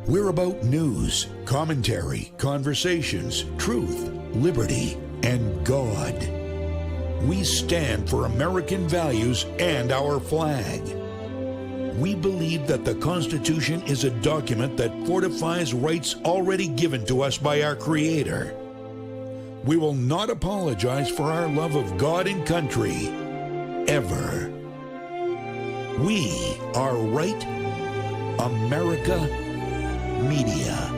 We're about news, commentary, conversations, truth, liberty, and God. We stand for American values and our flag. We believe that the Constitution is a document that fortifies rights already given to us by our Creator. We will not apologize for our love of God and country, ever. We are Right America Media.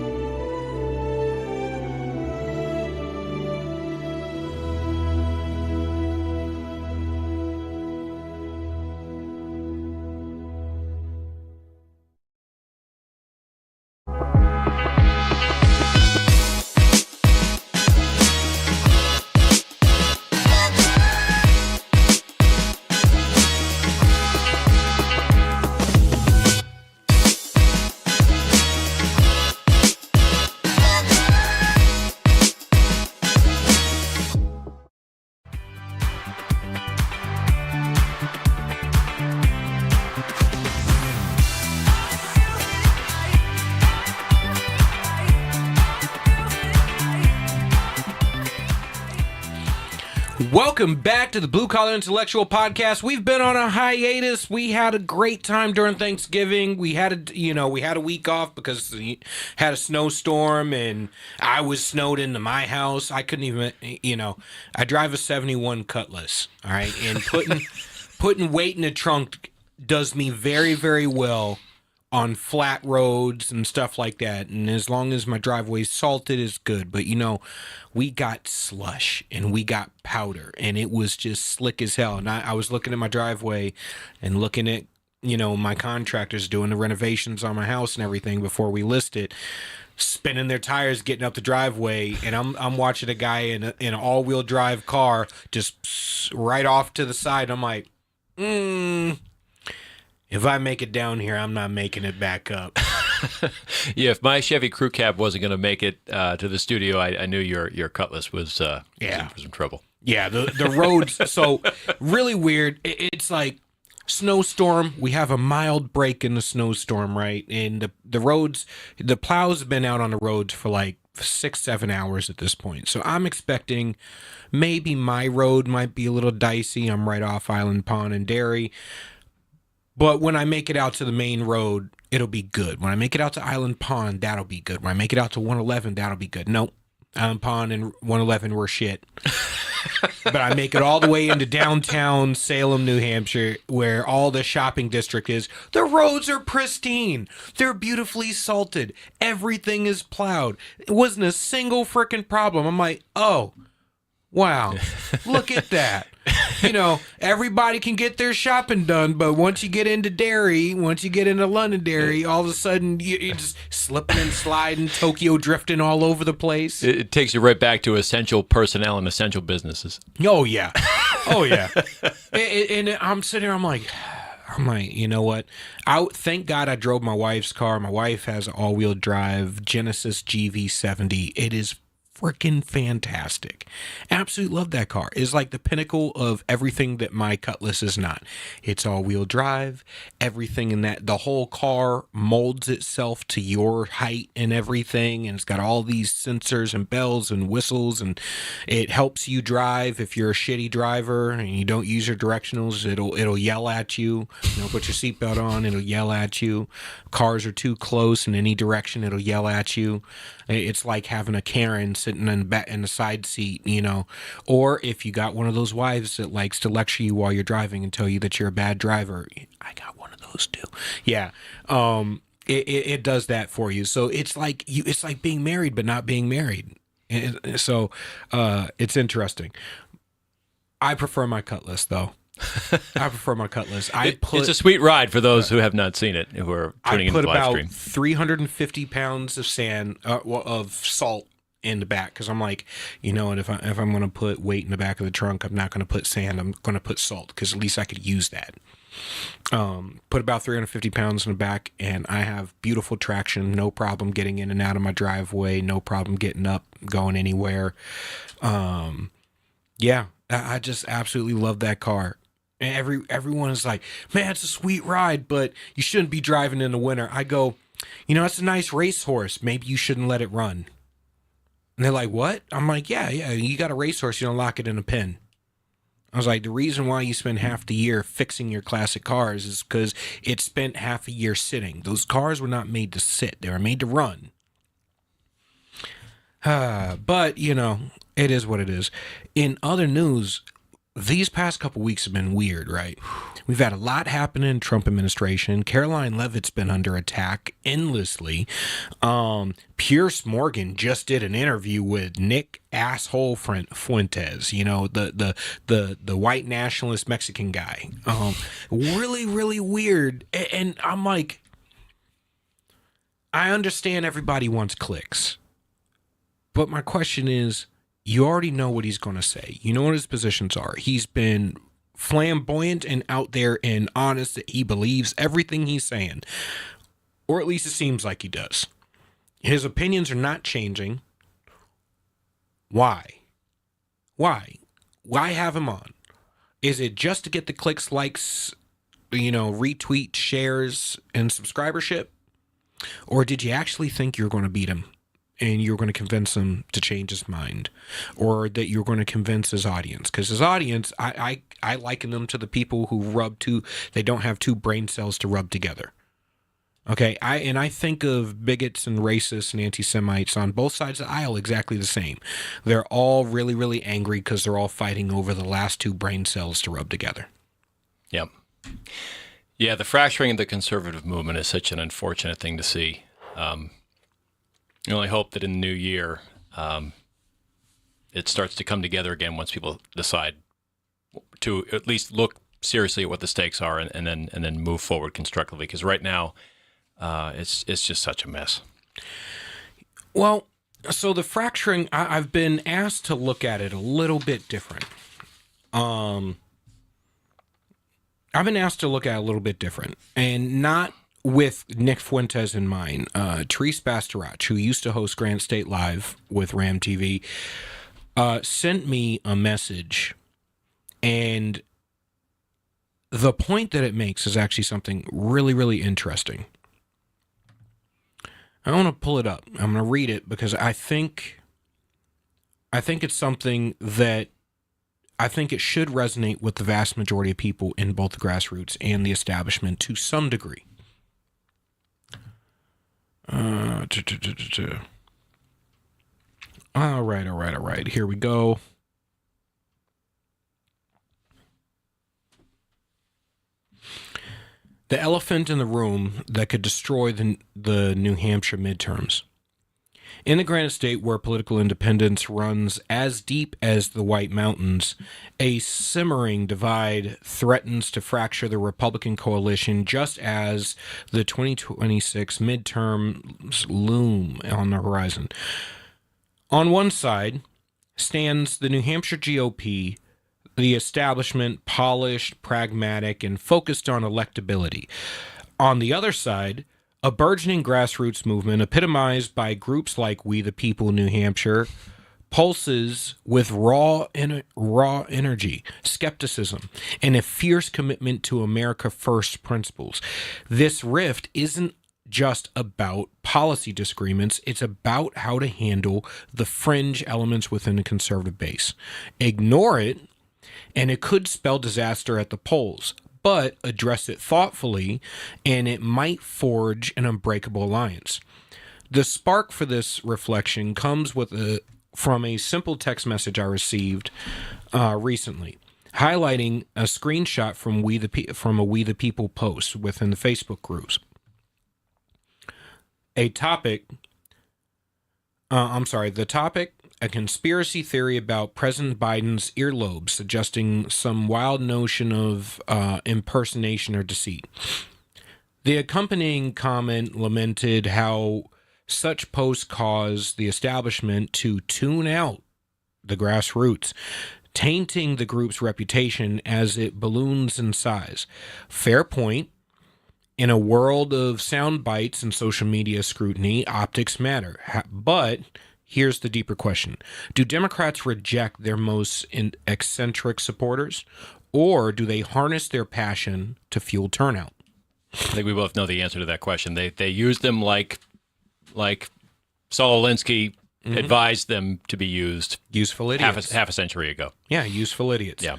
Welcome back to the Blue Collar Intellectual Podcast. We've been on a hiatus. We had a great time during Thanksgiving. We had a week off because we had a snowstorm and I was snowed into my house. I couldn't even, I drive a 71 Cutlass, all right? And putting weight in the trunk does me very, very well on flat roads and stuff like that. And as long as my driveway's salted, it's good. But, we got slush and we got powder and it was just slick as hell. And I was looking at my driveway and looking at, my contractors doing the renovations on my house and everything before we list it, spinning their tires, getting up the driveway. And I'm watching a guy in an all-wheel drive car just right off to the side. I'm like, if I make it down here, I'm not making it back up. Yeah, if my Chevy Crew Cab wasn't going to make it to the studio, I knew your Cutlass was in for some trouble. Yeah, the roads, so really weird. It's like snowstorm. We have a mild break in the snowstorm, right? And the roads, the plows have been out on the roads for like 6-7 hours at this point. So I'm expecting maybe my road might be a little dicey. I'm right off Island Pond and Dairy. But when I make it out to the main road, it'll be good. When I make it out to Island Pond, that'll be good. When I make it out to 111, that'll be good. Nope. Island Pond and 111 were shit. But I make it all the way into downtown Salem, New Hampshire, where all the shopping district is. The roads are pristine. They're beautifully salted. Everything is plowed. It wasn't a single freaking problem. I'm like, oh, wow, look at that. Everybody can get their shopping done, but once you get into Derry, once you get into Londonderry, all of a sudden you're just slipping and sliding, Tokyo drifting all over the place. It takes you right back to essential personnel and essential businesses. Oh, yeah. Oh, yeah. and I'm sitting there, I'm like, you know what? Thank God I drove my wife's car. My wife has an all-wheel drive Genesis GV70. It is freaking fantastic. Absolutely love that car. It's like the pinnacle of everything that my Cutlass is not. It's all-wheel drive, everything in that. The whole car molds itself to your height and everything, and it's got all these sensors and bells and whistles, and it helps you drive. If you're a shitty driver and you don't use your directionals, it'll yell at you. Put your seatbelt on, it'll yell at you. Cars are too close in any direction, it'll yell at you. It's like having a Karen sitting in the side seat, or if you got one of those wives that likes to lecture you while you're driving and tell you that you're a bad driver. I got one of those too. Yeah. It does that for you. So it's like being married, but not being married. So it's interesting. I prefer my Cutlass though. I prefer my Cutlass. It's a sweet ride for those who have not seen it, who are tuning into the live stream. I put about 350 pounds of of salt in the back, because I'm like, and if I'm going to put weight in the back of the trunk, I'm not going to put sand. I'm going to put salt, because at least I could use that. Put about 350 pounds in the back, and I have beautiful traction. No problem getting in and out of my driveway. No problem getting up, going anywhere. Yeah, I just absolutely love that car. And everyone is like, man, it's a sweet ride, but you shouldn't be driving in the winter. I go, it's a nice racehorse. Maybe you shouldn't let it run. And they're like, what? I'm like, yeah, you got a racehorse, you don't lock it in a pen. I was like, the reason why you spend half the year fixing your classic cars is because it spent half a year sitting. Those cars were not made to sit. They were made to run. But, it is what it is. In other news, these past couple weeks have been weird, right? We've had a lot happen in Trump administration. Caroline Leavitt's been under attack endlessly. Piers Morgan just did an interview with Nick Asshole Fuentes, the white nationalist Mexican guy. Really, really weird. And I'm like, I understand everybody wants clicks. But my question is, you already know what he's going to say. You know what his positions are. He's been flamboyant and out there and honest that he believes everything he's saying. Or at least it seems like he does. His opinions are not changing. Why? Why have him on? Is it just to get the clicks, likes, retweet, shares, and subscribership? Or did you actually think you were going to beat him? And you're going to convince him to change his mind, or that you're going to convince his audience? Because his audience, I liken them to the people who they don't have two brain cells to rub together. Okay, I think of bigots and racists and anti-Semites on both sides of the aisle exactly the same. They're all really, really angry because they're all fighting over the last two brain cells to rub together. Yep. Yeah, the fracturing of the conservative movement is such an unfortunate thing to see. I only hope that in the new year, it starts to come together again once people decide to at least look seriously at what the stakes are and then move forward constructively. Because right now, it's just such a mess. Well, so the fracturing, I've been asked to look at it a little bit different. I've been asked to look at it a little bit different, and not with Nick Fuentes in mind. Therese Bastarach, who used to host Grant State Live with Ram TV, sent me a message, and the point that it makes is actually something really, really interesting. I want to pull it up. I'm going to read it because I think it's something that I think it should resonate with the vast majority of people in both the grassroots and the establishment to some degree. All right. Here we go. The elephant in the room that could destroy the New Hampshire midterms. In the Granite State, where political independence runs as deep as the White Mountains, a simmering divide threatens to fracture the Republican coalition just as the 2026 midterms loom on the horizon. On one side stands the New Hampshire GOP, the establishment, polished, pragmatic, and focused on electability. On the other side, a burgeoning grassroots movement epitomized by groups like We the People New Hampshire pulses with raw energy, skepticism, and a fierce commitment to America First principles. This rift isn't just about policy disagreements. It's about how to handle the fringe elements within the conservative base. Ignore it, and it could spell disaster at the polls. But address it thoughtfully, and it might forge an unbreakable alliance. The spark for this reflection comes from a simple text message I received recently, highlighting a screenshot from a We the People post within the Facebook groups. The topic, a conspiracy theory about President Biden's earlobes, suggesting some wild notion of impersonation or deceit. The accompanying comment lamented how such posts cause the establishment to tune out the grassroots, tainting the group's reputation as it balloons in size. Fair point. In a world of sound bites and social media scrutiny, optics matter. But here's the deeper question. Do Democrats reject their most eccentric supporters, or do they harness their passion to fuel turnout? I think we both know the answer to that question. They use them like Saul Alinsky advised them to be used Useful idiots. half a century ago. Yeah, useful idiots. Yeah.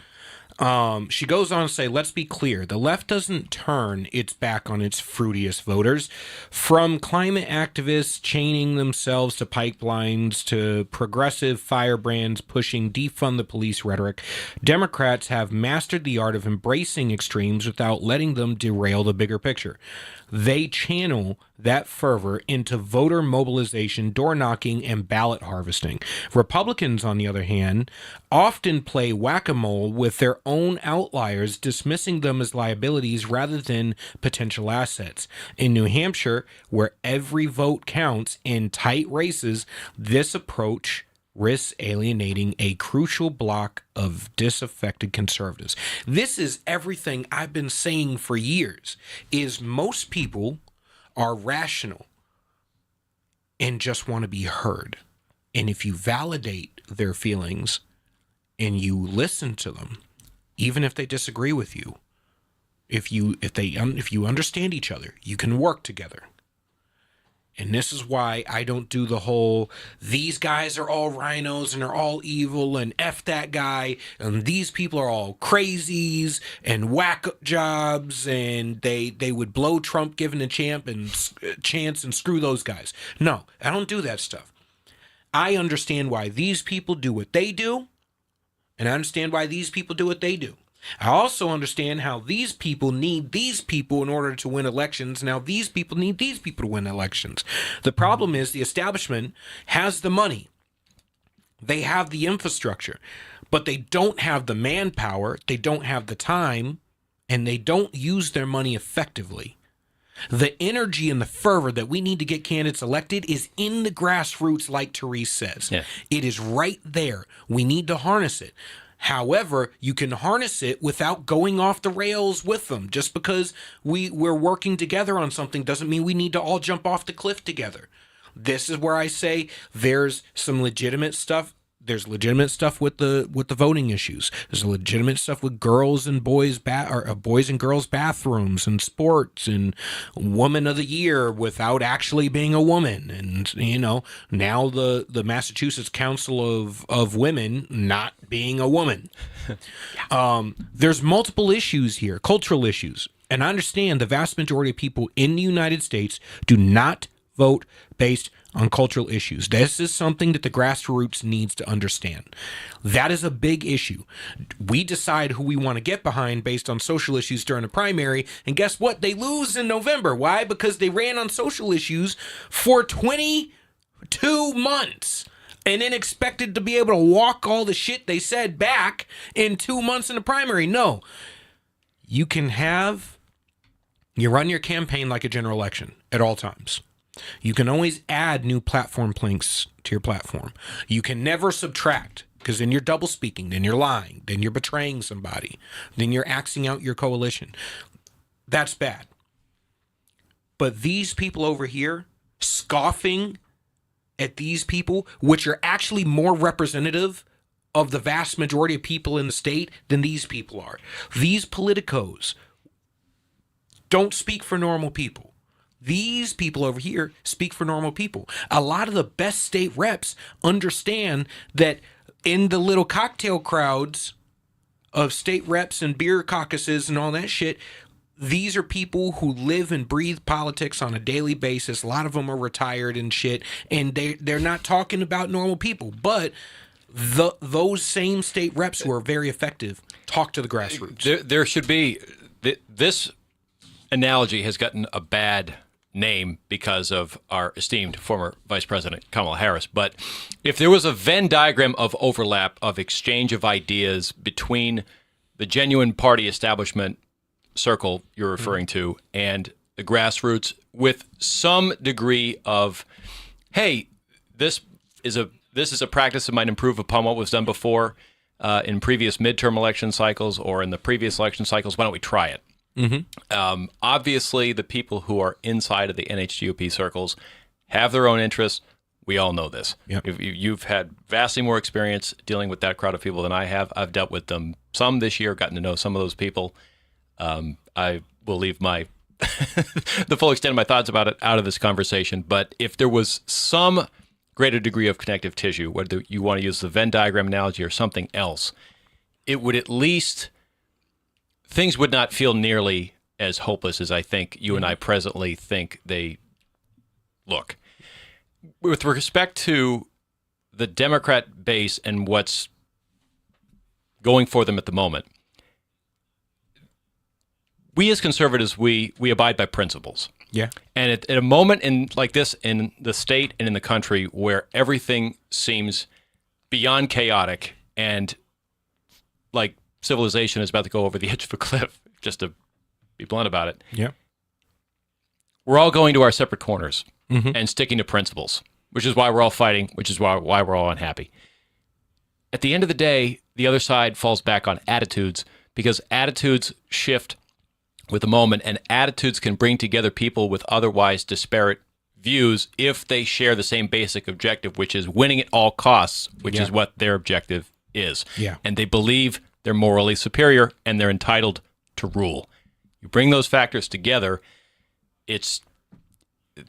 She goes on to say, let's be clear. The left doesn't turn its back on its fruitiest voters. From climate activists chaining themselves to pipelines to progressive firebrands pushing defund the police rhetoric, Democrats have mastered the art of embracing extremes without letting them derail the bigger picture. They channel that fervor into voter mobilization, door knocking, and ballot harvesting. Republicans, on the other hand, often play whack-a-mole with their own outliers, dismissing them as liabilities rather than potential assets. In New Hampshire, where every vote counts in tight races, this approach risks alienating a crucial block of disaffected conservatives. This is everything I've been saying for years, is most people are rational and just want to be heard. And if you validate their feelings and you listen to them, even if they disagree with you, if you understand each other, you can work together. And this is why I don't do the whole, these guys are all rhinos and are all evil and F that guy, and these people are all crazies and whack jobs, and they would blow Trump given a chance and screw those guys. No, I don't do that stuff. I understand why these people do what they do, and I understand why these people do what they do. I also understand how these people need these people in order to win elections. Now, these people need these people to win elections. The problem is the establishment has the money. They have the infrastructure, but they don't have the manpower. They don't have the time, and they don't use their money effectively. The energy and the fervor that we need to get candidates elected is in the grassroots, like Therese says. Yeah. It is right there. We need to harness it. However, you can harness it without going off the rails with them. Just because we're working together on something doesn't mean we need to all jump off the cliff together. This is where I say there's some legitimate stuff. There's legitimate stuff with the voting issues. There's legitimate stuff with girls and boys boys and girls bathrooms and sports and woman of the year without actually being a woman. And now the Massachusetts Council of Women not being a woman. There's multiple issues here, cultural issues. And I understand the vast majority of people in the United States do not vote based on cultural issues. This is something that the grassroots needs to understand. That is a big issue. We decide who we want to get behind based on social issues during a primary, and guess what? They lose in November. Why? Because they ran on social issues for 22 months and then expected to be able to walk all the shit they said back in 2 months in the primary. No. You run your campaign like a general election at all times. You can always add new platform links to your platform. You can never subtract, because then you're double speaking, then you're lying, then you're betraying somebody, then you're axing out your coalition. That's bad. But these people over here scoffing at these people, which are actually more representative of the vast majority of people in the state than these people are. These politicos don't speak for normal people. These people over here speak for normal people. A lot of the best state reps understand that in the little cocktail crowds of state reps and beer caucuses and all that shit, these are people who live and breathe politics on a daily basis. A lot of them are retired and shit, and they're not talking about normal people. But those same state reps who are very effective talk to the grassroots. There should be this analogy has gotten a bad name because of our esteemed former Vice President Kamala Harris. But if there was a Venn diagram of overlap, of exchange of ideas between the genuine party establishment circle you're referring to and the grassroots, with some degree of, hey, this is a practice that might improve upon what was done before in previous midterm election cycles or in the previous election cycles, why don't we try it? Mm-hmm. Obviously, the people who are inside of the NHGOP circles have their own interests. We all know this. Yep. You've had vastly more experience dealing with that crowd of people than I have. I've dealt with them some this year, gotten to know some of those people. I will leave my the full extent of my thoughts about it out of this conversation. But if there was some greater degree of connective tissue, whether you want to use the Venn diagram analogy or something else, it would at least, things would not feel nearly as hopeless as I think you and I presently think they look. With respect to the Democrat base and what's going for them at the moment, we as conservatives, we abide by principles. Yeah. And at a moment in like this in the state and in the country where everything seems beyond chaotic and like civilization is about to go over the edge of a cliff, just to be blunt about it, Yeah. we're all going to our separate corners and sticking to principles, which is why we're all fighting, which is why we're all unhappy. At the end of the day, the other side falls back on attitudes because attitudes shift with the moment, and attitudes can bring together people with otherwise disparate views if they share the same basic objective, which is winning at all costs, which is what their objective is. Yeah. And they believe they're morally superior and they're entitled to rule. You bring those factors together,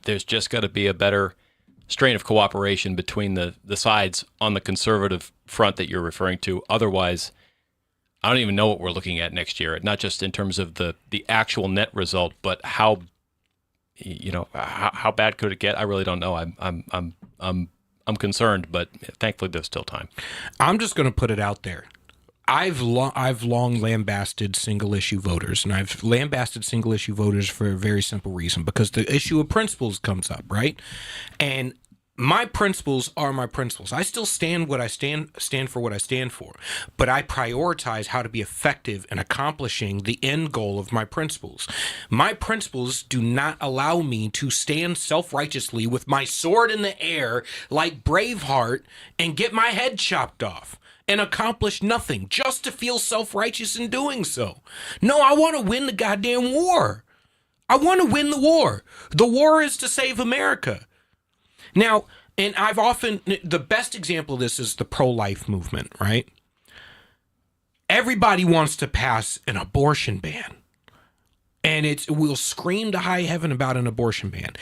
there's just got to be a better strain of cooperation between the sides on the conservative front that you're referring to. Otherwise, I don't even know what we're looking at next year, not just in terms of the actual net result, but how bad could it get? I really don't know. I'm concerned, but thankfully there's still time. I'm just going to put it out there. I've long lambasted single issue voters, and I've lambasted single issue voters for a very simple reason, because the issue of principles comes up, right? And my principles are my principles. I still stand for what I stand for, but I prioritize how to be effective in accomplishing the end goal of my principles. My principles do not allow me to stand self-righteously with my sword in the air like Braveheart and get my head chopped off and accomplish nothing just to feel self-righteous in doing so. No, I want to win the goddamn war. I want to win the war. The war is to save America. Now, and the best example of this is the pro-life movement, right? Everybody wants to pass an abortion ban. And we'll scream to high heaven about an abortion ban.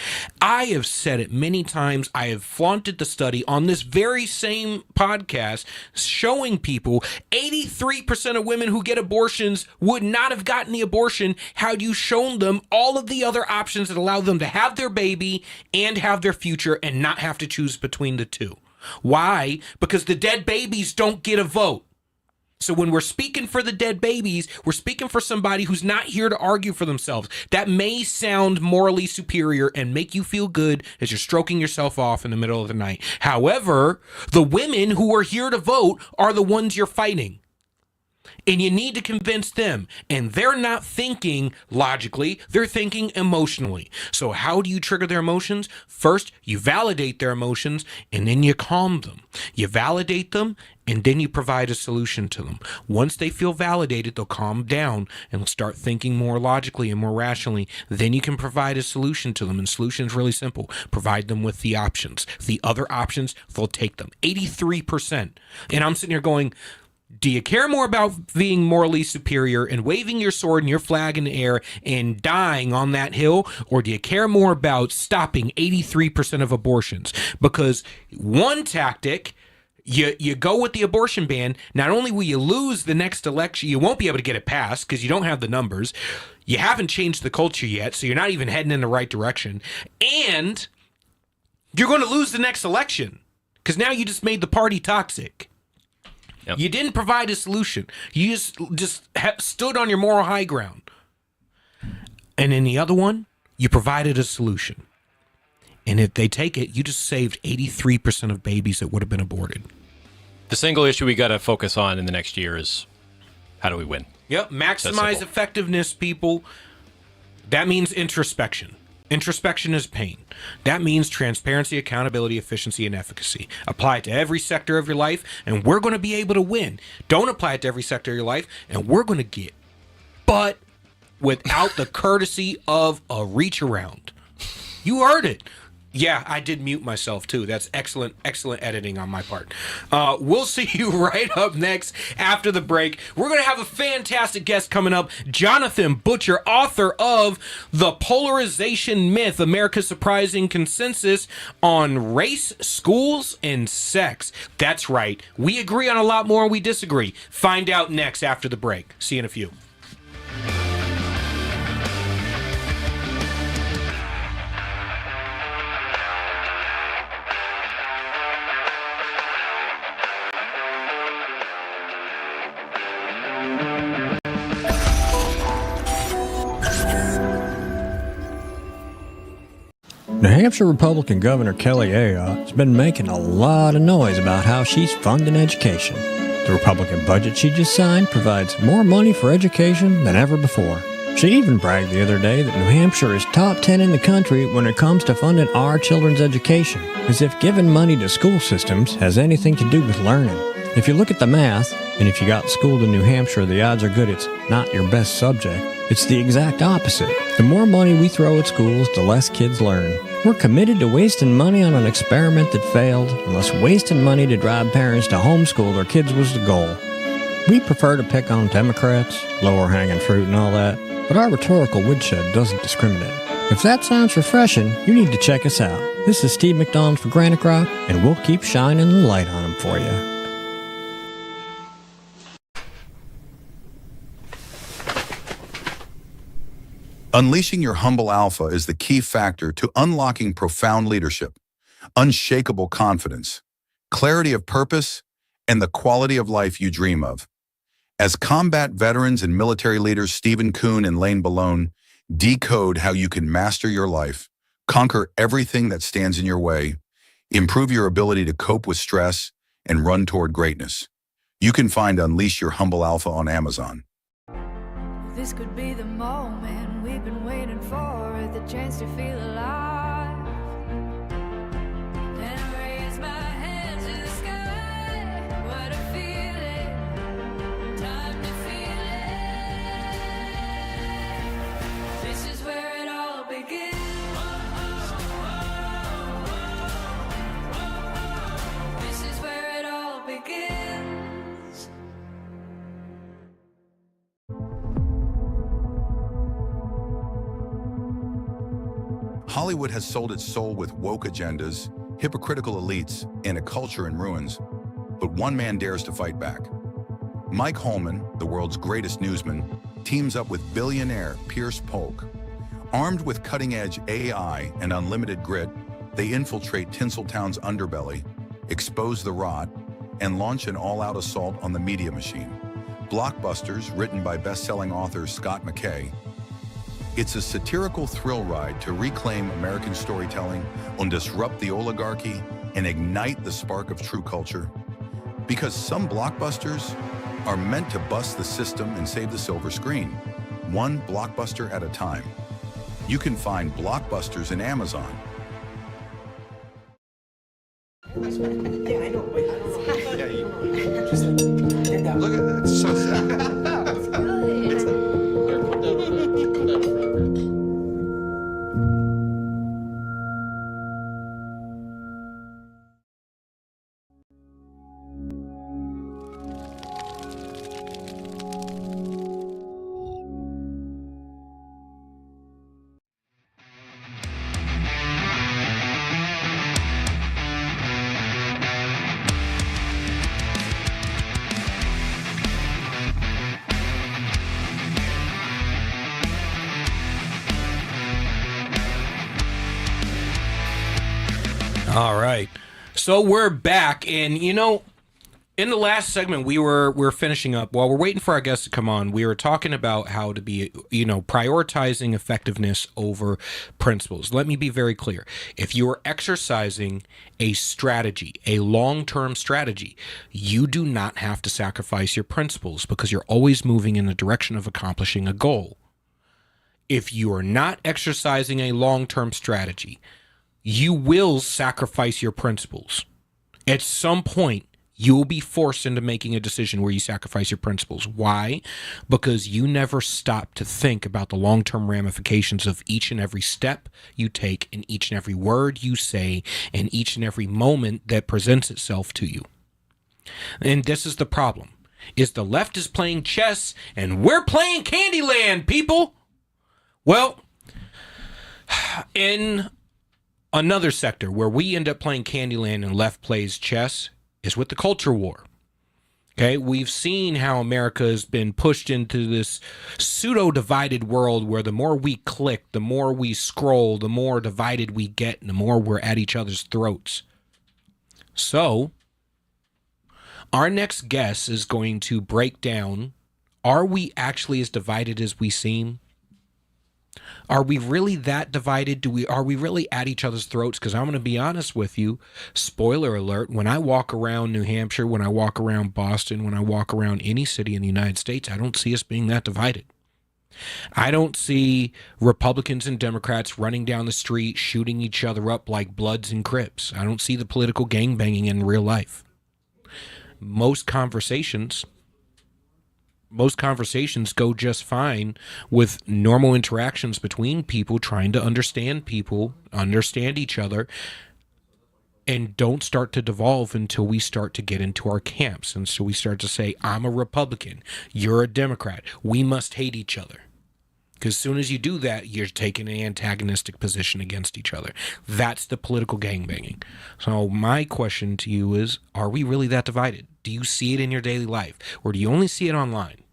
I have said it many times. I have flaunted the study on this very same podcast showing people 83% of women who get abortions would not have gotten the abortion had you shown them all of the other options that allow them to have their baby and have their future and not have to choose between the two. Why? Because the dead babies don't get a vote. So when we're speaking for the dead babies, we're speaking for somebody who's not here to argue for themselves. That may sound morally superior and make you feel good as you're stroking yourself off in the middle of the night. However, the women who are here to vote are the ones you're fighting. And you need to convince them. And they're not thinking logically, they're thinking emotionally. So how do you trigger their emotions? First, you validate their emotions, and then you calm them. You validate them, and then you provide a solution to them. Once they feel validated, they'll calm down and start thinking more logically and more rationally. Then you can provide a solution to them. And the solution is really simple. Provide them with the options. The other options, they'll take them. 83%. And I'm sitting here going, do you care more about being morally superior and waving your sword and your flag in the air and dying on that hill? Or do you care more about stopping 83% of abortions? Because one tactic, you go with the abortion ban, not only will you lose the next election, you won't be able to get it passed because you don't have the numbers. You haven't changed the culture yet, so you're not even heading in the right direction. And you're going to lose the next election because now you just made the party toxic. Yep. You didn't provide a solution. You just stood on your moral high ground. And in the other one, you provided a solution. And if they take it, you just saved 83% of babies that would have been aborted. The single issue we got to focus on in the next year is how do we win? Yep, maximize effectiveness, people. That means introspection. Introspection is pain. That means transparency, accountability, efficiency, and efficacy. Apply it to every sector of your life, and we're going to be able to win. Don't apply it to every sector of your life, and we're going to get but without the courtesy of a reach around. You heard it. Yeah, I did mute myself too. That's excellent editing on my part. We'll see you right up next after the break. We're going to have a fantastic guest coming up, Jonathan Butcher, author of The Polarization Myth, America's Surprising Consensus on Race, Schools, and Sex. That's right. We agree on a lot more and we disagree. Find out next after the break. See you in a few. New Hampshire Republican Governor Kelly Ayotte has been making a lot of noise about how she's funding education. The Republican budget she just signed provides more money for education than ever before. She even bragged the other day that New Hampshire is top 10 in the country when it comes to funding our children's education, as if giving money to school systems has anything to do with learning. If you look at the math, and if you got schooled in New Hampshire, the odds are good it's not your best subject. It's the exact opposite. The more money we throw at schools, the less kids learn. We're committed to wasting money on an experiment that failed, unless wasting money to drive parents to homeschool their kids was the goal. We prefer to pick on Democrats, lower hanging fruit and all that, but our rhetorical woodshed doesn't discriminate. If that sounds refreshing, you need to check us out. This is Steve McDonald for Granite Rock, and we'll keep shining the light on them for you. Unleashing your humble alpha is the key factor to unlocking profound leadership, unshakable confidence, clarity of purpose, and the quality of life you dream of. As combat veterans and military leaders Stephen Kuhn and Lane Ballone decode how you can master your life, conquer everything that stands in your way, improve your ability to cope with stress, and run toward greatness, you can find Unleash Your Humble Alpha on Amazon. This could be the moment we've been waiting for, the chance to feel alive. And I raise my hands to the sky, what a feeling, time to feel it. This is where it all begins. This is where it all begins. Hollywood has sold its soul with woke agendas, hypocritical elites, and a culture in ruins. But one man dares to fight back. Mike Holman, the world's greatest newsman, teams up with billionaire Pierce Polk. Armed with cutting-edge AI and unlimited grit, they infiltrate Tinseltown's underbelly, expose the rot, and launch an all-out assault on the media machine. Blockbusters, written by best-selling author Scott McKay. It's a satirical thrill ride to reclaim American storytelling and disrupt the oligarchy and ignite the spark of true culture. Because some blockbusters are meant to bust the system and save the silver screen, one blockbuster at a time. You can find Blockbusters in Amazon. Look at that. It's so sad. All right. So we're back, and you know, in the last segment we're finishing up. While we're waiting for our guests to come on, we were talking about how to be, prioritizing effectiveness over principles. Let me be very clear. If you are exercising a strategy, a long-term strategy, you do not have to sacrifice your principles because you're always moving in the direction of accomplishing a goal. If you are not exercising a long-term strategy, you will sacrifice your principles. At some point, You will be forced into making a decision where you sacrifice your principles. Why? Because you never stop to think about the long-term ramifications of each and every step you take and each and every word you say and each and every moment that presents itself to you. And this is the problem, is the left is playing chess and we're playing Candyland, people. Well, in another sector where we end up playing Candyland and left plays chess is with the culture war. Okay, we've seen how America has been pushed into this pseudo-divided world where the more we click, the more we scroll, the more divided we get, and the more we're at each other's throats. So, our next guest is going to break down, are we actually as divided as we seem? Are we really that divided? Are we really at each other's throats? Because I'm going to be honest with you, spoiler alert, when I walk around New Hampshire, when I walk around Boston, when I walk around any city in the United States, I don't see us being that divided. I don't see Republicans and Democrats running down the street, shooting each other up like Bloods and Crips. I don't see the political gangbanging in real life. Most conversations go just fine with normal interactions between people trying to understand each other, and don't start to devolve until we start to get into our camps. And so we start to say, I'm a Republican, you're a Democrat, we must hate each other. Because as soon as you do that, you're taking an antagonistic position against each other. That's the political gangbanging. So my question to you is, are we really that divided? Do you see it in your daily life? Or do you only see it online?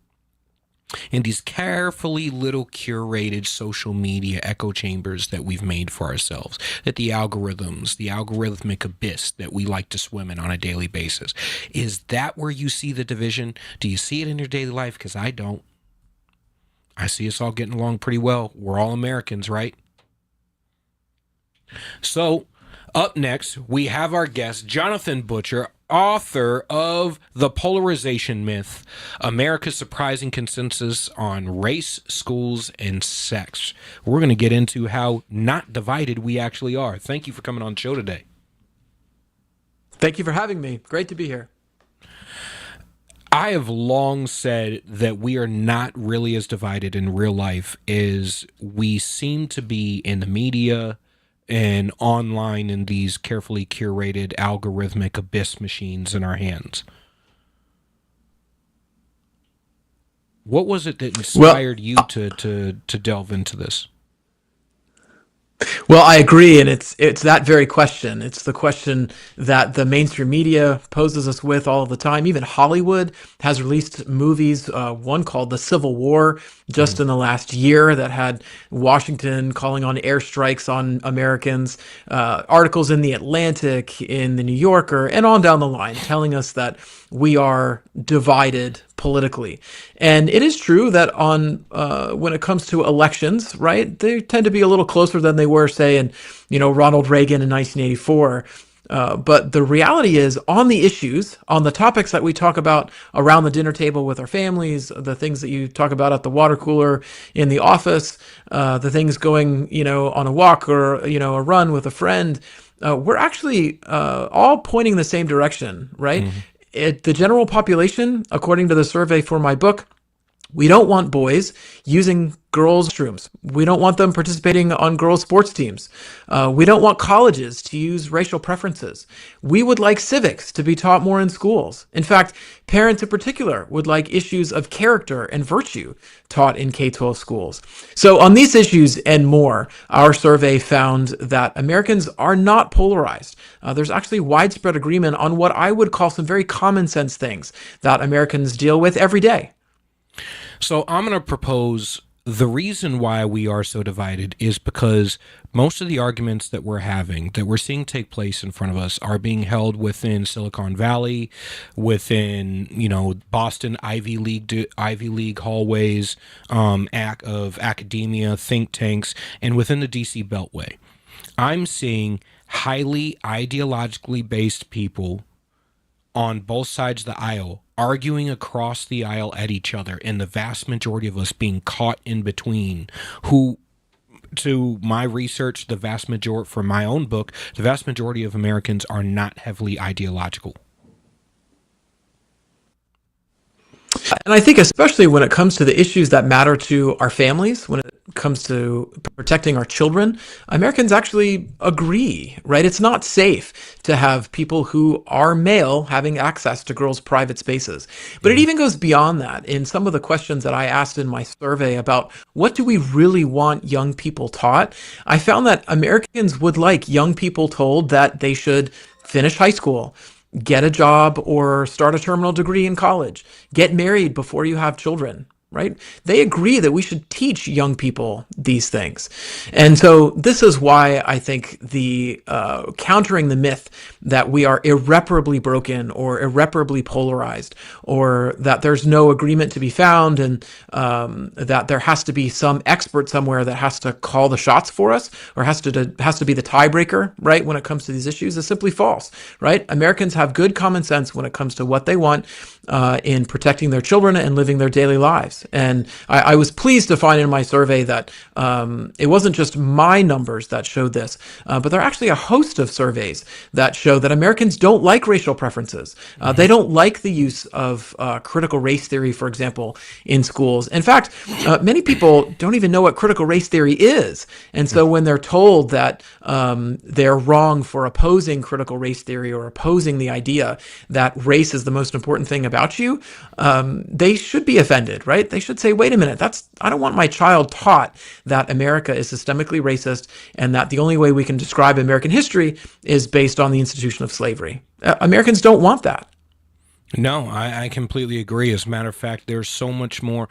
In these carefully little curated social media echo chambers that we've made for ourselves, that the algorithmic abyss that we like to swim in on a daily basis. Is that where you see the division? Do you see it in your daily life? Because I don't. I see us all getting along pretty well. We're all Americans, right? So, up next, we have our guest, Jonathan Butcher, author of The Polarization Myth, America's Surprising Consensus on Race, Schools, and Sex. We're going to get into how not divided we actually are. Thank you for coming on the show today. Thank you for having me. Great to be here. I have long said that we are not really as divided in real life as we seem to be in the media and online in these carefully curated algorithmic abyss machines in our hands. What was it that inspired you to delve into this? Well, I agree, and it's that very question. It's the question that the mainstream media poses us with all the time. Even Hollywood has released movies, one called The Civil War, just in the last year, that had Washington calling on airstrikes on Americans, articles in The Atlantic, in The New Yorker, and on down the line, telling us that we are divided politically. And it is true that when it comes to elections, right, they tend to be a little closer than they were, say, in Ronald Reagan in 1984. But the reality is, on the issues, on the topics that we talk about around the dinner table with our families, the things that you talk about at the water cooler in the office, the things going, on a walk or, a run with a friend, we're actually all pointing the same direction, right? Mm-hmm. The general population, according to the survey for my book, we don't want boys using girls' restrooms. We don't want them participating on girls' sports teams. We don't want colleges to use racial preferences. We would like civics to be taught more in schools. In fact, parents in particular would like issues of character and virtue taught in K-12 schools. So on these issues and more, our survey found that Americans are not polarized. There's actually widespread agreement on what I would call some very common sense things that Americans deal with every day. So I'm going to propose the reason why we are so divided is because most of the arguments that we're having, that we're seeing take place in front of us, are being held within Silicon Valley, within, Boston Ivy League hallways, of academia, think tanks, and within the DC Beltway. I'm seeing highly ideologically based people on both sides of the aisle arguing across the aisle at each other, and the vast majority of us being caught in between, who, to my research, for my own book, the vast majority of Americans are not heavily ideological. And I think especially when it comes to the issues that matter to our families, when it comes to protecting our children, Americans actually agree, right? It's not safe to have people who are male having access to girls' private spaces. But it even goes beyond that. In some of the questions that I asked in my survey about what do we really want young people taught, I found that Americans would like young people told that they should finish high school, get a job or start a terminal degree in college, get married before you have children, right? They agree that we should teach young people these things. And so this is why I think the countering the myth that we are irreparably broken or irreparably polarized, or that there's no agreement to be found, and that there has to be some expert somewhere that has to call the shots for us, or has to be the tiebreaker, right, when it comes to these issues, is simply false, right? Americans have good common sense when it comes to what they want in protecting their children and living their daily lives. And I was pleased to find in my survey that it wasn't just my numbers that showed this, but there are actually a host of surveys that show that Americans don't like racial preferences. They don't like the use of critical race theory, for example, in schools. In fact, many people don't even know what critical race theory is. And so when they're told that they're wrong for opposing critical race theory or opposing the idea that race is the most important thing about you, they should be offended, right? They should say, wait a minute, I don't want my child taught that America is systemically racist and that the only way we can describe American history is based on the institution of slavery. Americans don't want that. No, I completely agree. As a matter of fact, there's so much more.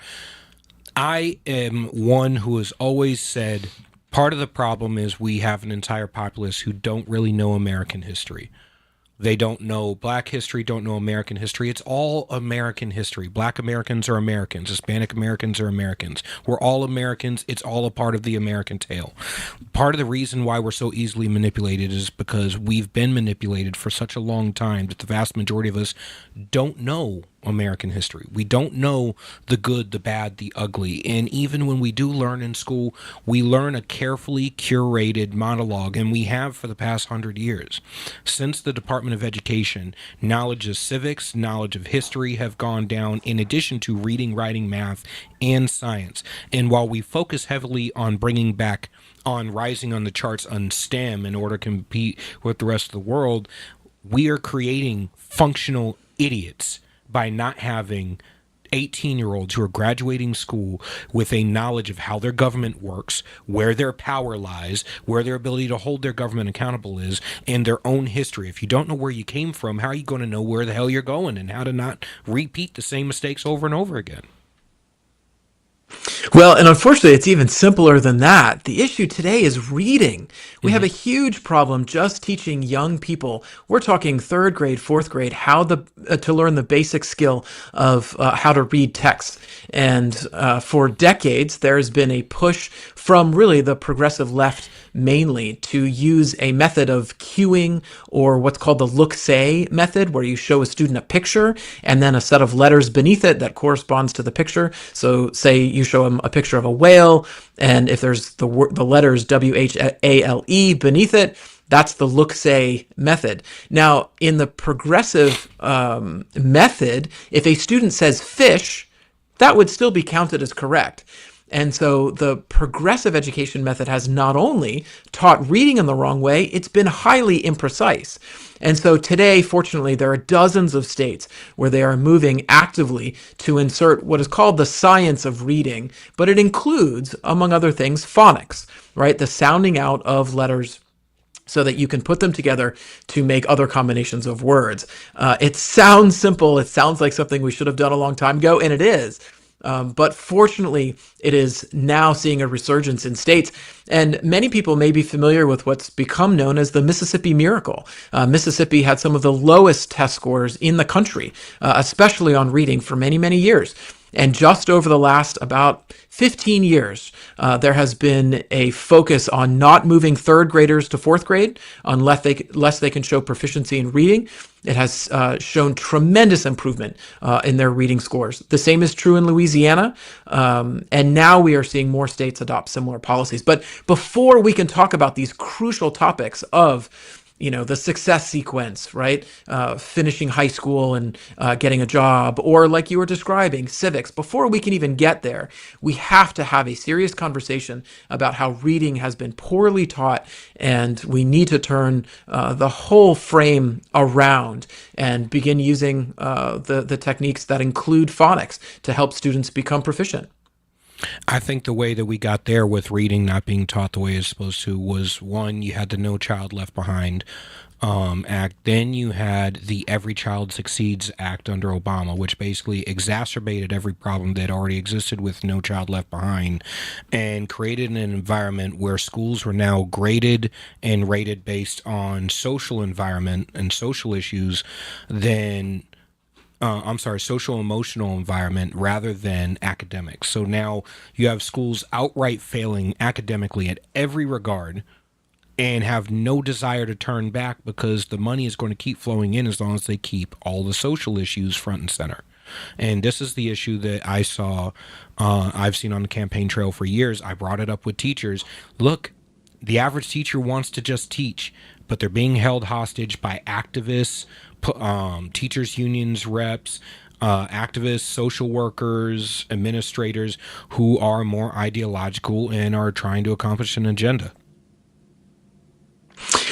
I am one who has always said part of the problem is we have an entire populace who don't really know American history. They don't know Black history, don't know American history. It's all American history. Black Americans are Americans. Hispanic Americans are Americans. We're all Americans. It's all a part of the American tale. Part of the reason why we're so easily manipulated is because we've been manipulated for such a long time that the vast majority of us don't know American history. We don't know the good, the bad, the ugly. And even when we do learn in school, we learn a carefully curated monologue, and we have for the past 100 years. Since the Department of Education, knowledge of civics, knowledge of history have gone down, in addition to reading, writing, math, and science. And while we focus heavily on bringing back on rising on the charts on STEM in order to compete with the rest of the world, we are creating functional idiots by not having 18-year-olds who are graduating school with a knowledge of how their government works, where their power lies, where their ability to hold their government accountable is, and their own history. If you don't know where you came from, how are you going to know where the hell you're going and how to not repeat the same mistakes over and over again? Well, and unfortunately, it's even simpler than that. The issue today is reading. We have a huge problem just teaching young people. We're talking third grade, fourth grade, how to learn the basic skill of how to read text. And for decades, there's been a push from really the progressive left mainly to use a method of cueing, or what's called the look-say method, where you show a student a picture and then a set of letters beneath it that corresponds to the picture. So say you show them a picture of a whale, and if there's the letters WHALE beneath it, that's the look-say method. Now, in the progressive method, if a student says fish, that would still be counted as correct. And so the progressive education method has not only taught reading in the wrong way, it's been highly imprecise. And so today, fortunately, there are dozens of states where they are moving actively to insert what is called the science of reading, but it includes, among other things, phonics, right? The sounding out of letters so that you can put them together to make other combinations of words. It sounds simple. It sounds like something we should have done a long time ago, and it is. But fortunately, it is now seeing a resurgence in states. And many people may be familiar with what's become known as the Mississippi Miracle. Mississippi had some of the lowest test scores in the country, especially on reading, for many, many years. And just over the last about 15 years, there has been a focus on not moving third graders to fourth grade unless they can show proficiency in reading. It has shown tremendous improvement in their reading scores. The same is true in Louisiana, and now we are seeing more states adopt similar policies. But before we can talk about these crucial topics of the success sequence, right? Finishing high school and getting a job, or like you were describing, civics. Before we can even get there, we have to have a serious conversation about how reading has been poorly taught, and we need to turn the whole frame around and begin using the techniques that include phonics to help students become proficient. I think the way that we got there with reading not being taught the way it's supposed to was, one, you had the No Child Left Behind Act. Then you had the Every Child Succeeds Act under Obama, which basically exacerbated every problem that already existed with No Child Left Behind and created an environment where schools were now graded and rated based on social environment and social issues than social emotional environment rather than academics. So now you have schools outright failing academically at every regard and have no desire to turn back because the money is going to keep flowing in as long as they keep all the social issues front and center. And this is the issue that I've seen on the campaign trail for years. I brought it up with teachers. Look, the average teacher wants to just teach, but they're being held hostage by activists, teachers unions reps, activists, social workers, administrators who are more ideological and are trying to accomplish an agenda.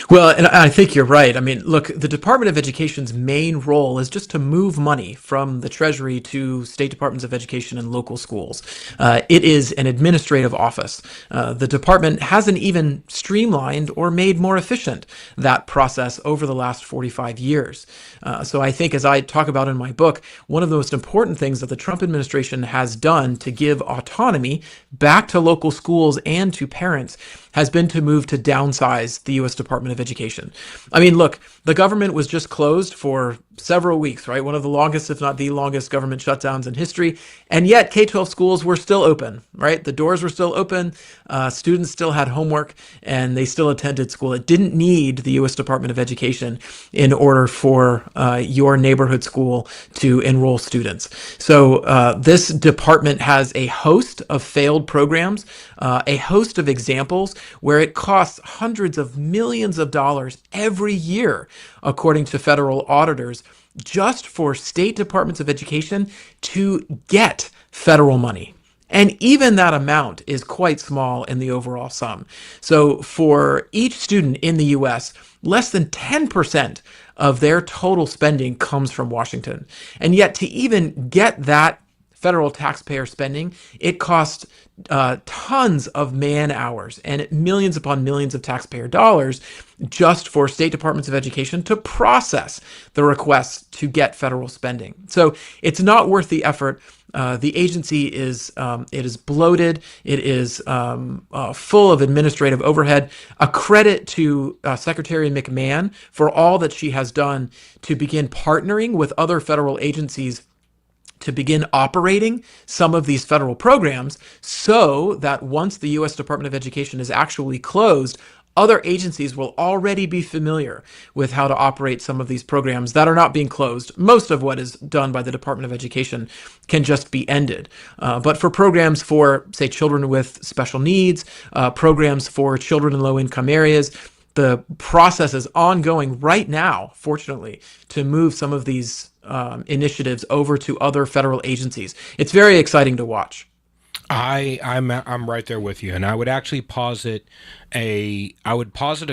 Well, and I think you're right. I mean, look, the Department of Education's main role is just to move money from the Treasury to state departments of education and local schools. It is an administrative office. The department hasn't even streamlined or made more efficient that process over the last 45 years. So I think, as I talk about in my book, one of the most important things that the Trump administration has done to give autonomy back to local schools and to parents has been to move to downsize the U.S. Department of Education. I mean, look, the government was just closed for several weeks, right? One of the longest, if not the longest, government shutdowns in history. And yet K-12 schools were still open, right? The doors were still open. Students still had homework and they still attended school. It didn't need the U.S. Department of Education in order for your neighborhood school to enroll students. So this department has a host of failed programs, a host of examples where it costs hundreds of millions of dollars every year, according to federal auditors, just for state departments of education to get federal money. And even that amount is quite small in the overall sum. So for each student in the US, less than 10% of their total spending comes from Washington. And yet to even get that federal taxpayer spending, it costs tons of man hours and millions upon millions of taxpayer dollars just for state departments of education to process the requests to get federal spending. So it's not worth the effort. The agency is bloated. It is full of administrative overhead. A credit to Secretary McMahon for all that she has done to begin partnering with other federal agencies to begin operating some of these federal programs so that once the U.S. Department of Education is actually closed, other agencies will already be familiar with how to operate some of these programs that are not being closed. Most of what is done by the Department of Education can just be ended. But for programs for, say, children with special needs, programs for children in low-income areas, the process is ongoing right now, fortunately, to move some of these initiatives over to other federal agencies. It's very exciting to watch. I'm right there with you, and I would actually posit a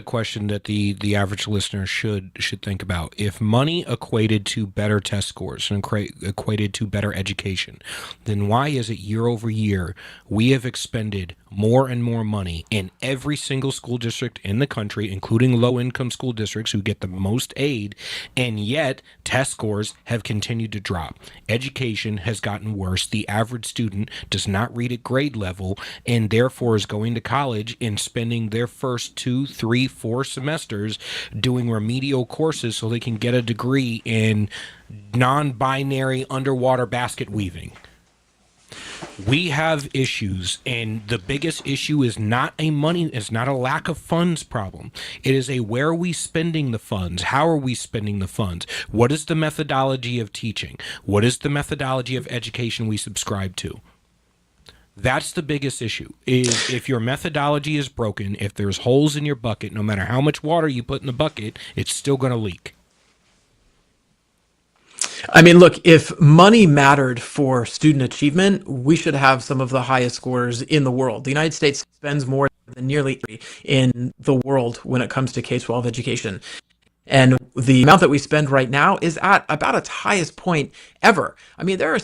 question that the average listener should think about. If money equated to better test scores and equated to better education, then why is it year over year we have expended more and more money in every single school district in the country, including low-income school districts who get the most aid, and yet test scores have continued to drop? Education has gotten worse. The average student does not read at grade level and therefore is going to college and spending their first 2, 3, 4 semesters doing remedial courses so they can get a degree in non-binary underwater basket weaving. We have issues, and the biggest issue is not a lack of funds problem. It is a where are we spending the funds? How are we spending the funds? What is the methodology of teaching? What is the methodology of education we subscribe to? That's the biggest issue, is if your methodology is broken, if there's holes in your bucket, no matter how much water you put in the bucket, it's still going to leak. I mean, look, if money mattered for student achievement, we should have some of the highest scores in the world. The United States spends more than nearly in the world when it comes to K-12 education. And the amount that we spend right now is at about its highest point ever. I mean, there are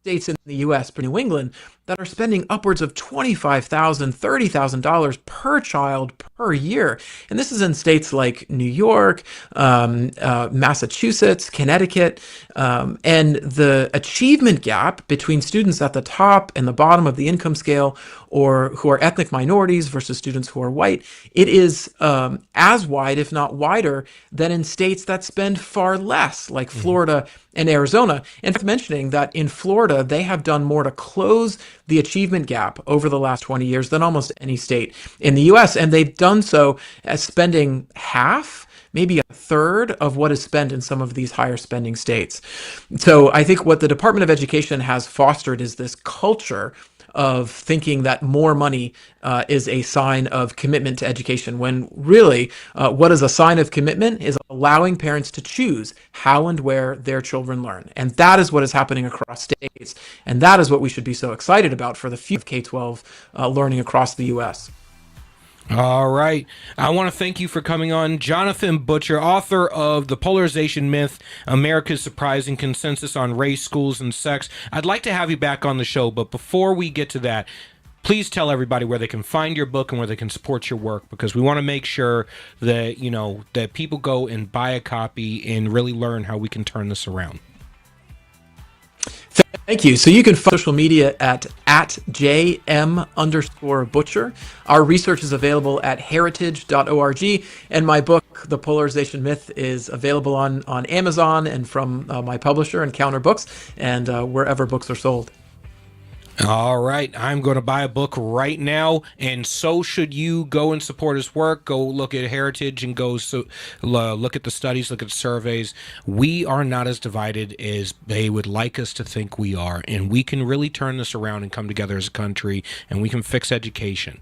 states in the U.S., New England, that are spending upwards of $25,000, $30,000 per child per year. And this is in states like New York, Massachusetts, Connecticut. And the achievement gap between students at the top and the bottom of the income scale, or who are ethnic minorities versus students who are white, it is as wide, if not wider, than in states that spend far less, like Florida and Arizona. And mentioning that in Florida, they have done more to close the achievement gap over the last 20 years than almost any state in the US. And they've done so as spending half, maybe a third of what is spent in some of these higher spending states. So I think what the Department of Education has fostered is this culture of thinking that more money is a sign of commitment to education, when really what is a sign of commitment is allowing parents to choose how and where their children learn. And that is what is happening across states. And that is what we should be so excited about for the future of K-12 learning across the U.S. All right. I want to thank you for coming on. Jonathan Butcher, author of The Polarization Myth, America's Surprising Consensus on Race, Schools, and Sex. I'd like to have you back on the show, but before we get to that, please tell everybody where they can find your book and where they can support your work, because we want to make sure that, you know, that people go and buy a copy and really learn how we can turn this around. Thank you. So you can find social media at @JM_Butcher. Our research is available at heritage.org. And my book, The Polarization Myth, is available on Amazon and from my publisher, Encounter Books, and wherever books are sold. All right. I'm going to buy a book right now, and so should you. Go and support his work. Go look at Heritage and go look at the studies, look at the surveys. We are not as divided as they would like us to think we are, and we can really turn this around and come together as a country, and we can fix education.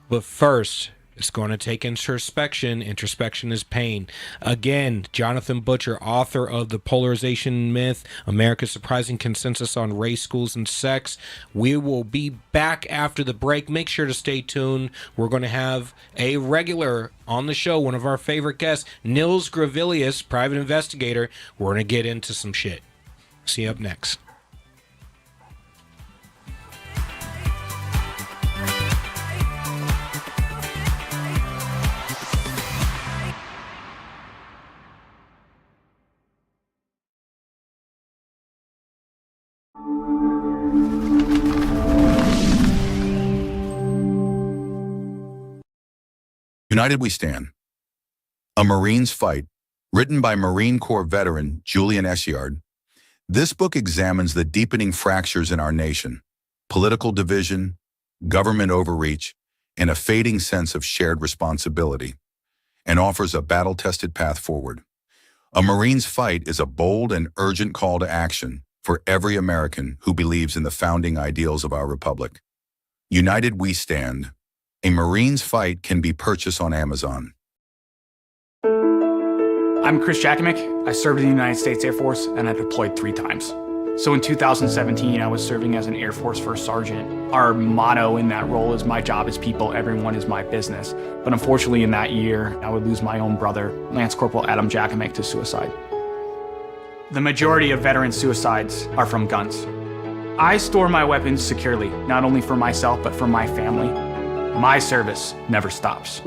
But first, it's going to take introspection. Introspection is pain. Again, Jonathan Butcher, author of The Polarization Myth, America's Surprising Consensus on Race, Schools, and Sex. We will be back after the break. Make sure to stay tuned. We're going to have a regular on the show, one of our favorite guests, Nils Gravilius, private investigator. We're going to get into some shit. See you up next. United We Stand. A Marine's Fight, written by Marine Corps veteran Julian Eschyard. This book examines the deepening fractures in our nation, political division, government overreach, and a fading sense of shared responsibility, and offers a battle-tested path forward. A Marine's Fight is a bold and urgent call to action for every American who believes in the founding ideals of our republic. United We Stand. A Marine's Fight can be purchased on Amazon. I'm Chris Jakimick. I served in the United States Air Force and I deployed 3 times. So in 2017, I was serving as an Air Force First Sergeant. Our motto in that role is, my job is people, everyone is my business. But unfortunately in that year, I would lose my own brother, Lance Corporal Adam Jakimick, to suicide. The majority of veteran suicides are from guns. I store my weapons securely, not only for myself, but for my family. My service never stops.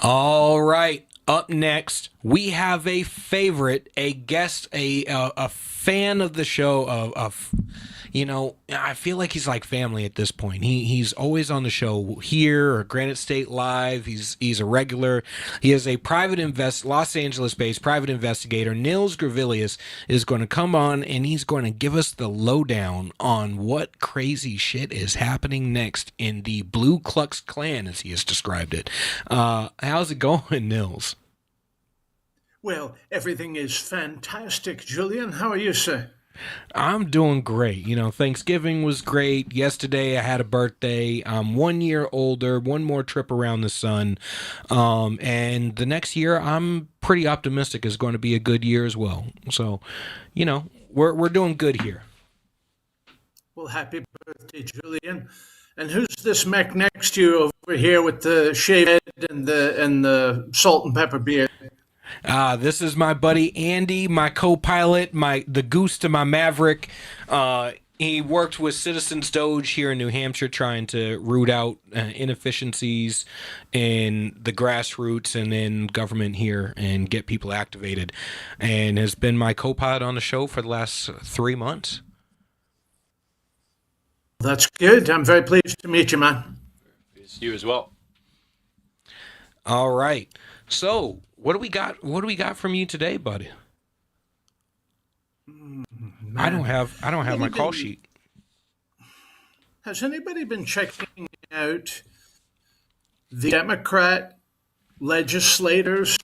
All right. Up next, we have a favorite, a guest, a fan of the show. I feel like he's like family at this point. He's always on the show here or Granite State Live. He's a regular. He is a Los Angeles-based private investigator. Nils Gravilius is going to come on and he's going to give us the lowdown on what crazy shit is happening next in the Blue Klux Klan, as he has described it. How's it going, Nils? Well, everything is fantastic, Julian. How are you, sir? I'm doing great. Thanksgiving was great. Yesterday I had a birthday. I'm 1 year older, one more trip around the sun. And the next year I'm pretty optimistic is going to be a good year as well. So, we're doing good here. Well, happy birthday, Julian. And who's this mech next to you over here with the shaved head and the salt and pepper beard? This is my buddy Andy, my co-pilot, the goose to my Maverick. He worked with Citizens Doge here in New Hampshire trying to root out inefficiencies in the grassroots and in government here and get people activated, and has been my co-pilot on the show for the last 3 months. That's good. I'm very pleased to meet you, man. It's you as well. All right. So, what do we got? What do we got from you today, buddy? I don't have my call sheet. Has anybody been checking out the Democrat legislators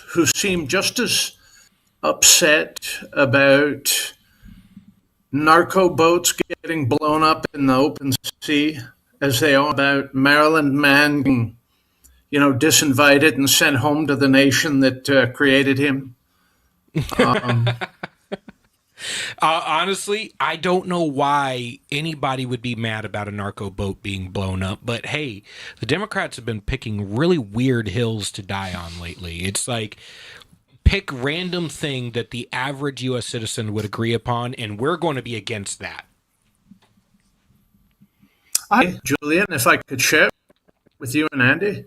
who seem just as upset about narco boats getting blown up in the open sea as they are about Maryland man being, disinvited and sent home to the nation that created him? Honestly, I don't know why anybody would be mad about a narco boat being blown up, but hey, the Democrats have been picking really weird hills to die on lately. It's like, pick random thing that the average U.S. citizen would agree upon, and we're going to be against that. Hi, Julian, if I could share with you and Andy.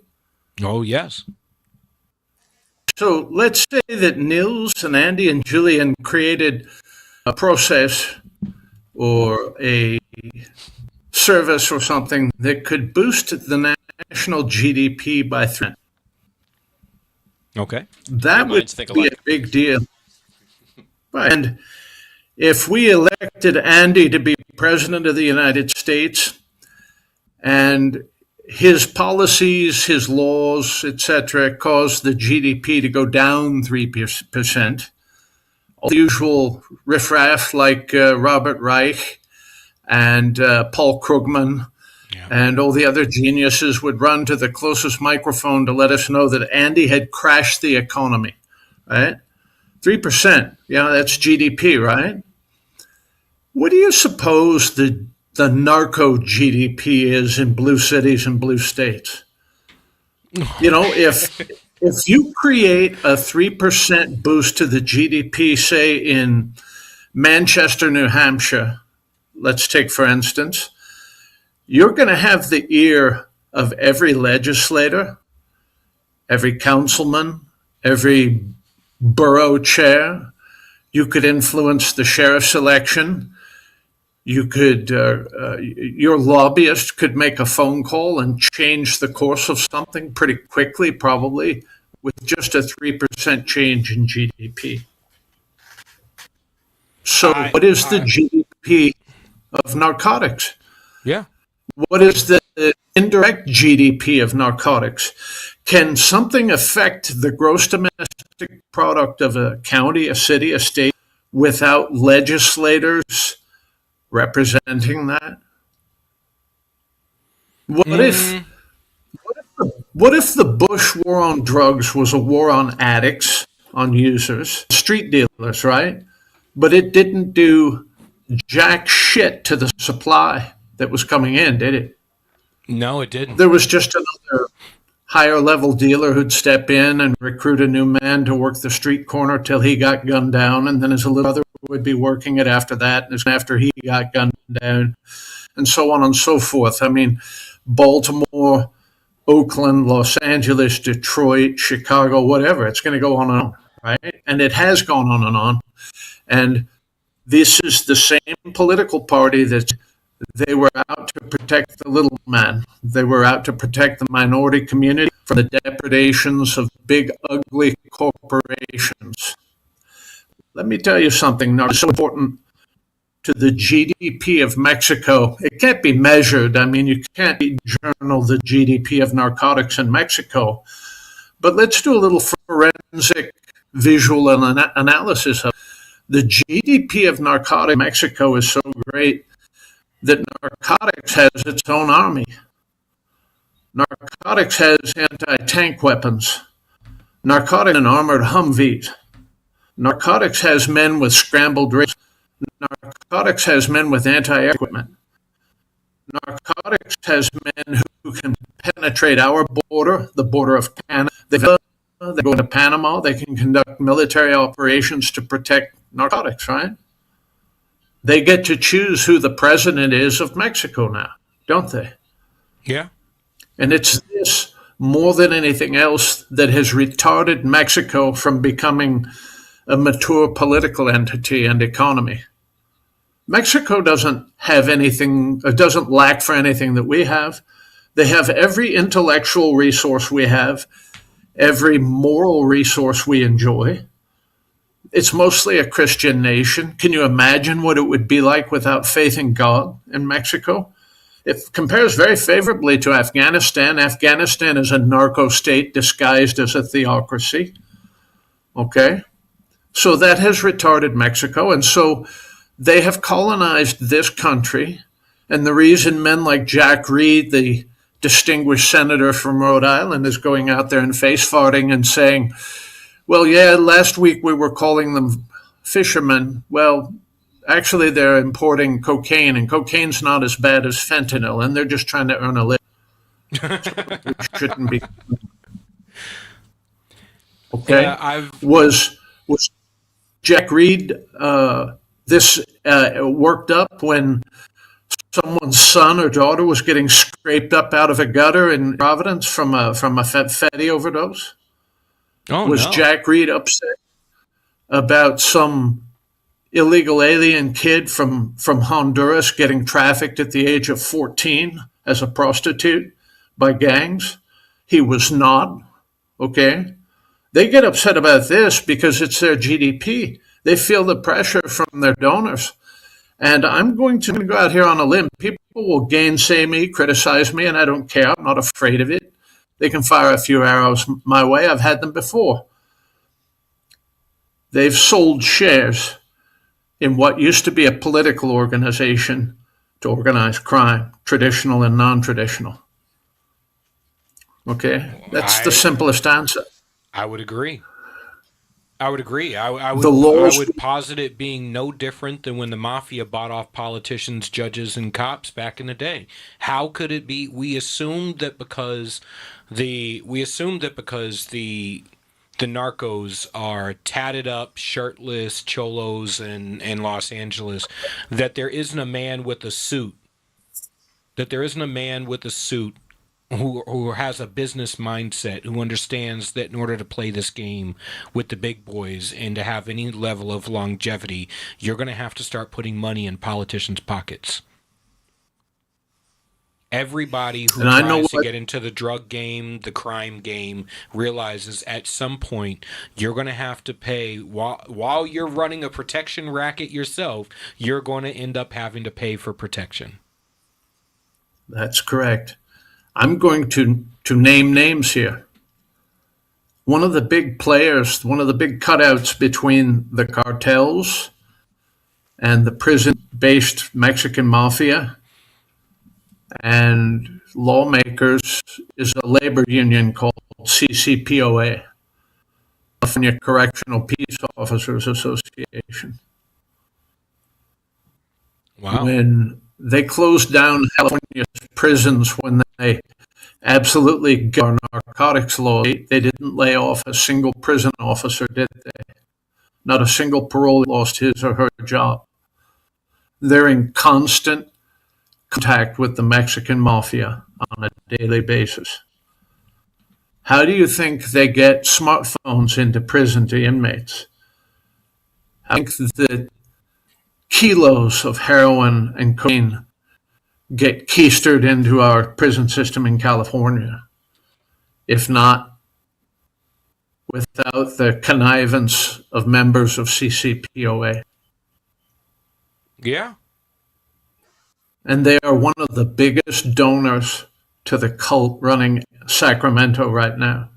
Oh, yes. So let's say that Nils and Andy and Julian created a process or a service or something that could boost the national GDP by 3%. Okay. That would be a big deal. And if we elected Andy to be president of the United States and his policies, his laws, etc., caused the GDP to go down 3%, all the usual riffraff like Robert Reich and Paul Krugman and all the other geniuses would run to the closest microphone to let us know that Andy had crashed the economy, right? 3%, that's GDP, right? What do you suppose the narco GDP is in blue cities and blue states? If you create a 3% boost to the GDP, say in Manchester, New Hampshire, let's take for instance, you're going to have the ear of every legislator, every councilman, every borough chair. You could influence the sheriff's election. You could, your lobbyist could make a phone call and change the course of something pretty quickly, probably, with just a 3% change in GDP. So what is the GDP of narcotics? Yeah. What is the indirect GDP of narcotics? Can something affect the gross domestic product of a county, a city, a state without legislators representing that? What if the Bush war on drugs was a war on addicts, on users, street dealers, right? But it didn't do jack shit to the supply that was coming in, did it? No, it didn't. There was just another higher level dealer who'd step in and recruit a new man to work the street corner till he got gunned down, and then his little brother would be working it after that, and after he got gunned down, and so on and so forth. I mean, Baltimore Oakland, Los Angeles, Detroit, Chicago, whatever. It's going to go on and on, right? And it has gone on and on. And this is the same political party that they were out to protect the little man. They were out to protect the minority community from the depredations of big, ugly corporations. Let me tell you something now. It's so important to the GDP of Mexico. It can't be measured. I mean, you can't journal the GDP of narcotics in Mexico. But let's do a little forensic visual analysis of it. The GDP of narcotics in Mexico is so great that narcotics has its own army. Narcotics has anti-tank weapons. Narcotics and armored Humvees. Narcotics has men with scrambled radios. Narcotics has men with anti-air equipment. Narcotics has men who can penetrate our border, the border of Canada. They go into Panama. They can conduct military operations to protect narcotics, right? They get to choose who the president is of Mexico now, don't they? Yeah. And it's this, more than anything else, that has retarded Mexico from becoming a mature political entity and economy. Mexico doesn't have anything, doesn't lack for anything that we have. They have every intellectual resource we have, every moral resource we enjoy. It's mostly a Christian nation. Can you imagine what it would be like without faith in God in Mexico? It compares very favorably to Afghanistan. Afghanistan is a narco state disguised as a theocracy. Okay? So that has retarded Mexico. And so they have colonized this country. And the reason men like Jack Reed, the distinguished senator from Rhode Island, is going out there and face farting and saying, well, yeah, last week we were calling them fishermen. Well, actually, they're importing cocaine, and cocaine's not as bad as fentanyl, and they're just trying to earn a living. We shouldn't be. Okay. Yeah, was Jack Reed worked up when someone's son or daughter was getting scraped up out of a gutter in Providence from a fatty overdose? Was Jack Reed upset about some illegal alien kid from Honduras getting trafficked at the age of 14 as a prostitute by gangs? He was not, okay? They get upset about this because it's their GDP. They feel the pressure from their donors. And I'm going to go out here on a limb. People will gainsay me, criticize me, and I don't care. I'm not afraid of it. They can fire a few arrows my way. I've had them before. They've sold shares in what used to be a political organization to organize crime, traditional and non-traditional. Okay? That's the simplest answer. I would agree. I would posit it being no different than when the mafia bought off politicians, judges, and cops back in the day. How could it be? We assumed that because the narcos are tatted up, shirtless cholos in Los Angeles, that there isn't a man with a suit. Who has a business mindset, who understands that in order to play this game with the big boys and to have any level of longevity, you're going to have to start putting money in politicians' pockets. Everybody who tries to get into the drug game, the crime game, realizes at some point you're going to have to pay, while you're running a protection racket yourself, you're going to end up having to pay for protection. That's correct. I'm going to name names here. One of the big players, one of the big cutouts between the cartels and the prison-based Mexican mafia and lawmakers is a labor union called CCPOA, California Correctional Peace Officers Association. Wow. When they closed down California's prisons when they absolutely got our narcotics law, they didn't lay off a single prison officer, did they? Not a single parolee lost his or her job. They're in constant contact with the Mexican mafia on a daily basis. How do you think they get smartphones into prison to inmates? I think that kilos of heroin and cocaine get keistered into our prison system in California, if not without the connivance of members of CCPOA. Yeah. And they are one of the biggest donors to the cult running Sacramento right now.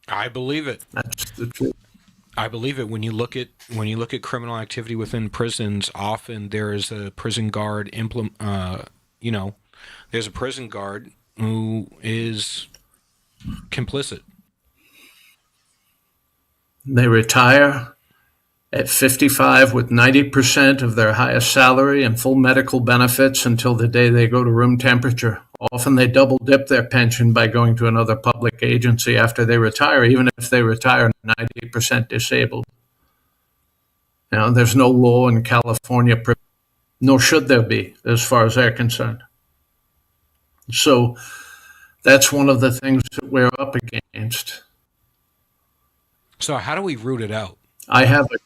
I believe it. That's the truth. I believe it. When you look at criminal activity within prisons, often there is a prison guard there's a prison guard who is complicit. They retire at 55 with 90% of their highest salary and full medical benefits until the day they go to room temperature. Often they double dip their pension by going to another public agency after they retire, even if they retire 90% disabled. There's no law in California, nor should there be, as far as they're concerned. So that's one of the things that we're up against. So how do we root it out? I have it,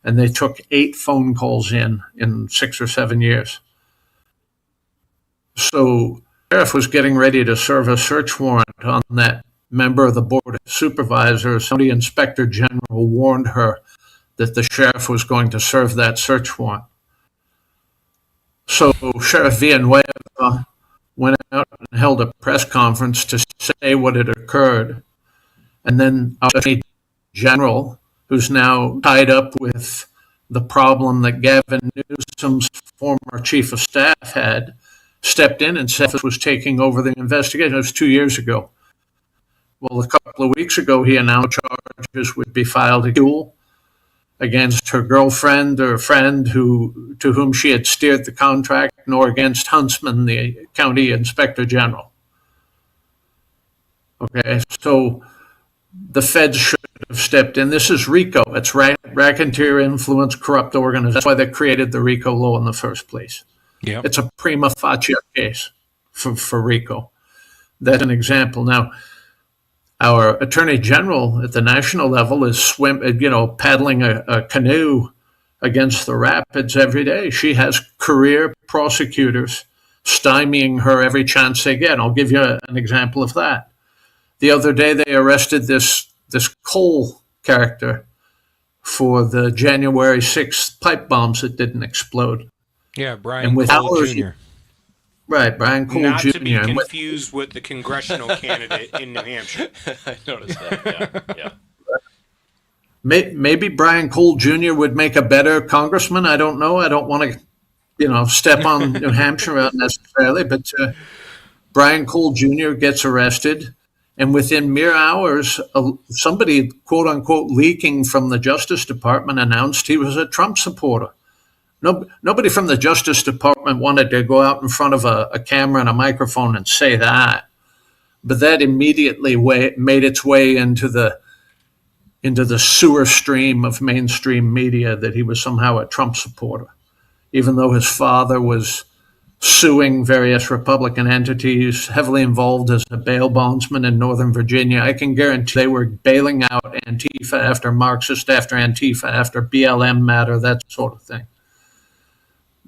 and they took 8 phone calls in 6 or 7 years. So the sheriff was getting ready to serve a search warrant on that member of the board of supervisors. The inspector general warned her that the sheriff was going to serve that search warrant. So Sheriff Villanueva went out and held a press conference to say what had occurred. And then our attorney general, who's now tied up with the problem that Gavin Newsom's former chief of staff had, stepped in and said was taking over the investigation. It was 2 years ago. Well, a couple of weeks ago, he announced charges would be filed against her girlfriend or friend to whom she had steered the contract, nor against Huntsman, the county inspector general. Okay, so the feds should have stepped in. This is RICO. It's racketeer influence corrupt organization. That's why they created the RICO law in the first place. Yeah. It's a prima facie case for RICO. That's an example. Now, our attorney general at the national level is paddling a canoe against the rapids every day. She has career prosecutors stymieing her every chance they get. I'll give you an example of that. The other day, they arrested this Cole character for the January 6th pipe bombs that didn't explode. Yeah, Brian Cole Jr. Right, Brian Cole Not Jr. to be confused with the congressional candidate in New Hampshire. I noticed that, yeah. Maybe Brian Cole Jr. would make a better congressman. I don't know. I don't want to, step on New Hampshire necessarily, but Brian Cole Jr. gets arrested, and within mere hours, somebody, quote unquote, leaking from the Justice Department announced he was a Trump supporter. Nobody from the Justice Department wanted to go out in front of a camera and a microphone and say that, but that immediately made its way into the sewer stream of mainstream media that he was somehow a Trump supporter, even though his father was suing various Republican entities, heavily involved as a bail bondsman in Northern Virginia. I can guarantee they were bailing out Antifa after Marxist after Antifa after BLM matter, that sort of thing.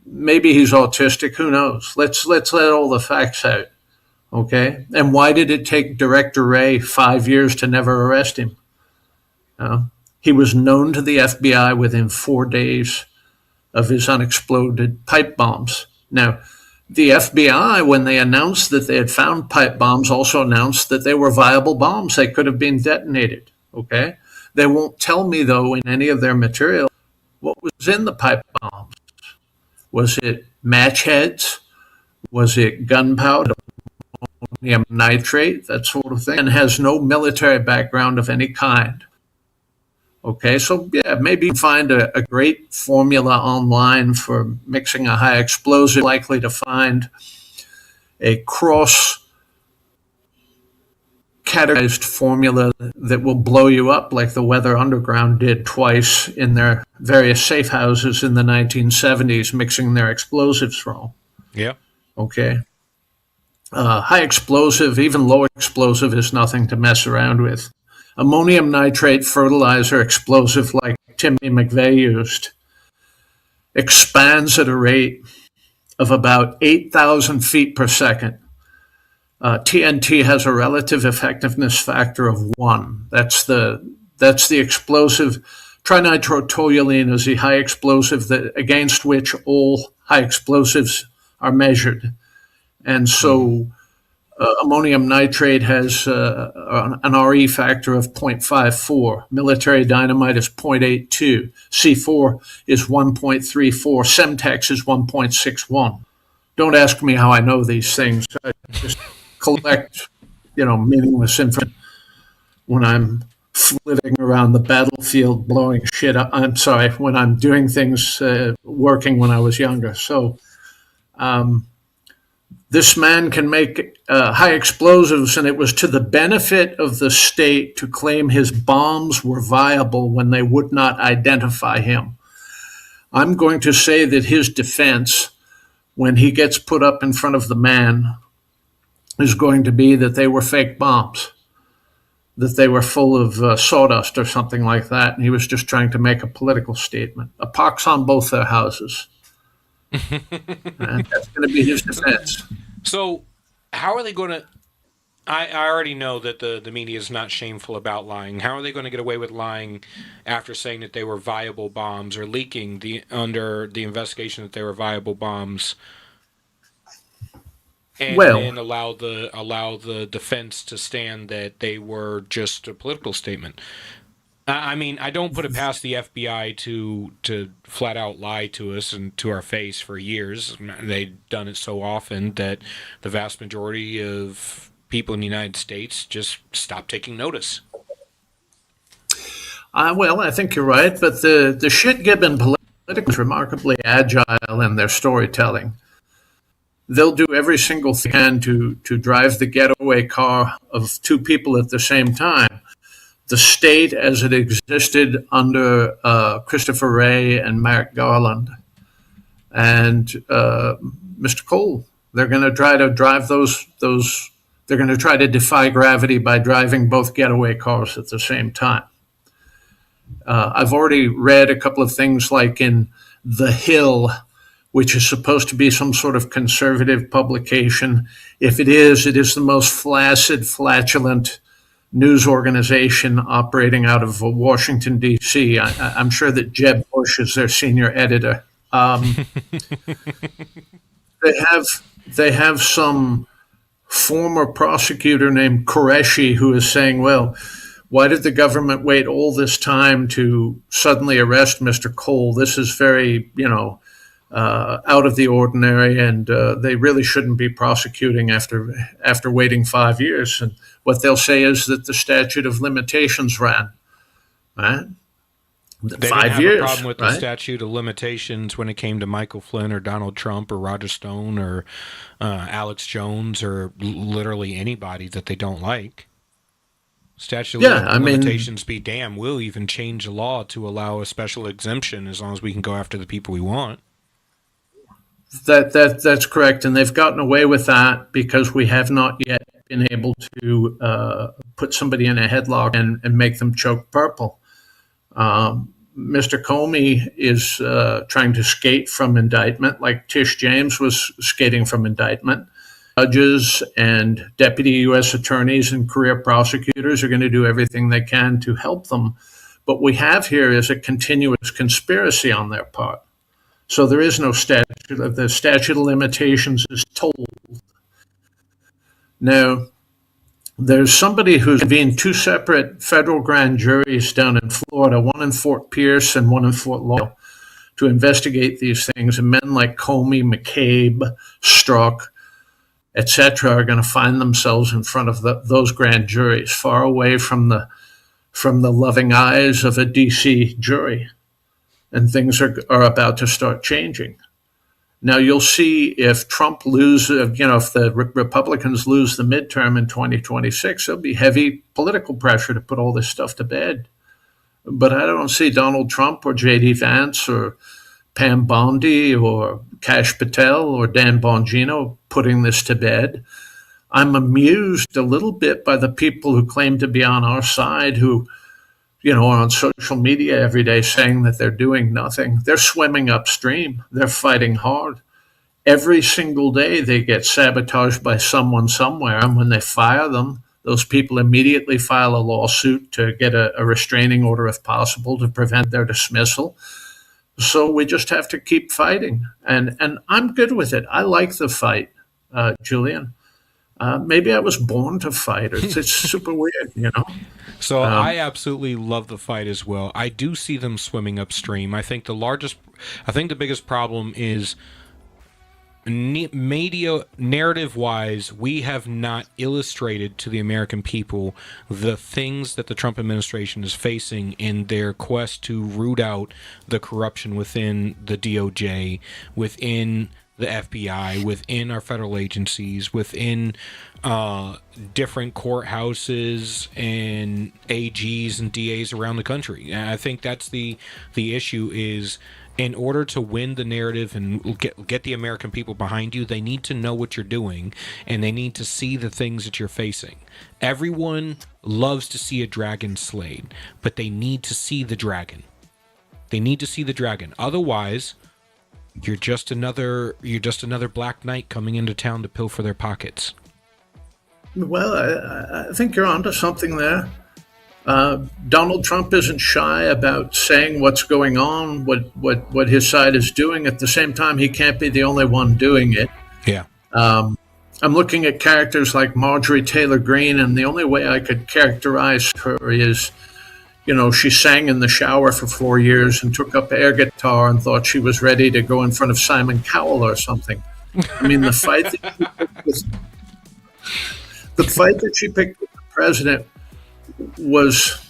Maybe he's autistic. Who knows? Let's let all the facts out. Okay. And why did it take Director Wray 5 years to never arrest him? He was known to the FBI within 4 days of his unexploded pipe bombs. Now, the FBI, when they announced that they had found pipe bombs, also announced that they were viable bombs. They could have been detonated. Okay. They won't tell me, though, in any of their material what was in the pipe bombs. Was it match heads? Was it gunpowder, ammonium nitrate, that sort of thing? And has no military background of any kind. Okay, so yeah, maybe you can find a great formula online for mixing a high explosive, likely to find a cross-categorized formula that will blow you up like the Weather Underground did twice in their various safe houses in the 1970s, mixing their explosives wrong. Yeah. Okay. High explosive, even low explosive, is nothing to mess around with. Ammonium nitrate fertilizer explosive like Timmy McVeigh used expands at a rate of about 8,000 feet per second. TNT has a relative effectiveness factor of 1. That's the explosive. Trinitrotoluene is the high explosive against which all high explosives are measured. And so ammonium nitrate has an RE factor of 0.54. Military dynamite is 0.82. C4 is 1.34. Semtex is 1.61. Don't ask me how I know these things. I just collect, meaningless information when I'm flitting around the battlefield blowing shit up. I'm sorry, when I'm doing things, working when I was younger. So this man can make high explosives, and it was to the benefit of the state to claim his bombs were viable when they would not identify him. I'm going to say that his defense, when he gets put up in front of the man, is going to be that they were fake bombs, that they were full of sawdust or something like that, and he was just trying to make a political statement. A pox on both their houses. And that's going to be his defense. So how are they going to... I already know that the media is not shameful about lying. How are they going to get away with lying after saying that they were viable bombs, or leaking under the investigation that they were viable bombs, and then allow the defense to stand that they were just a political statement? I mean, I don't put it past the FBI to flat out lie to us and to our face for years. They've done it so often that the vast majority of people in the United States just stop taking notice. Well, I think you're right, but the shit-gibbon politics is remarkably agile in their storytelling. They'll do every single thing they can to drive the getaway car of two people at the same time. The state as it existed under Christopher Wray and Merrick Garland and Mr. Cole. They're going to try to drive those. They're going to try to defy gravity by driving both getaway cars at the same time. I've already read a couple of things like in The Hill, which is supposed to be some sort of conservative publication. If it is the most flaccid, flatulent news organization operating out of Washington, D.C. I'm sure that Jeb Bush is their senior editor. They have some former prosecutor named Qureshi who is saying, well, why did the government wait all this time to suddenly arrest Mr. Cole? This is very, out of the ordinary, and they really shouldn't be prosecuting after waiting 5 years. And what they'll say is that the statute of limitations ran, right? They 5 years. Didn't have a problem with right? the statute of limitations when it came to Michael Flynn or Donald Trump or Roger Stone or Alex Jones or literally anybody that they don't like. Statute of limitations be damned. We'll even change the law to allow a special exemption as long as we can go after the people we want. That's correct, and they've gotten away with that because we have not yet been able to put somebody in a headlock and make them choke purple. Mr. Comey is trying to skate from indictment, like Tish James was skating from indictment. Judges and deputy U.S. attorneys and career prosecutors are going to do everything they can to help them. What we have here is a continuous conspiracy on their part. So there is no statute. The statute of limitations is told. Now, there's somebody who's convened two separate federal grand juries down in Florida, one in Fort Pierce and one in Fort Lauderdale, to investigate these things. And men like Comey, McCabe, Strzok, etc., are going to find themselves in front of those grand juries, far away from the loving eyes of a D.C. jury. And things are about to start changing. Now, you'll see if Trump loses, if the Republicans lose the midterm in 2026, there'll be heavy political pressure to put all this stuff to bed. But I don't see Donald Trump or J.D. Vance or Pam Bondi or Kash Patel or Dan Bongino putting this to bed. I'm amused a little bit by the people who claim to be on our side, who, are on social media every day saying that they're doing nothing. They're swimming upstream. They're fighting hard. Every single day they get sabotaged by someone somewhere. And when they fire them, those people immediately file a lawsuit to get a restraining order if possible to prevent their dismissal. So we just have to keep fighting. And I'm good with it. I like the fight, Julian. Maybe I was born to fight. It's super weird. So I absolutely love the fight as well. I do see them swimming upstream. I think the biggest problem is media narrative-wise, we have not illustrated to the American people the things that the Trump administration is facing in their quest to root out the corruption within the DOJ, within the FBI, within our federal agencies, within different courthouses and AGs and DAs around the country. And I think that's the issue is, in order to win the narrative and get the American people behind you, they need to know what you're doing, and they need to see the things that you're facing. Everyone loves to see a dragon slayed, but they need to see the dragon. They need to see the dragon. Otherwise, you're just another Black Knight coming into town to pilfer their pockets. Well, I think you're onto something there. Donald Trump isn't shy about saying what's going on, what his side is doing. At the same time, he can't be the only one doing it. Yeah. I'm looking at characters like Marjorie Taylor Greene, and the only way I could characterize her is, she sang in the shower for 4 years and took up air guitar and thought she was ready to go in front of Simon Cowell or something. I mean, the fight that she picked with the president was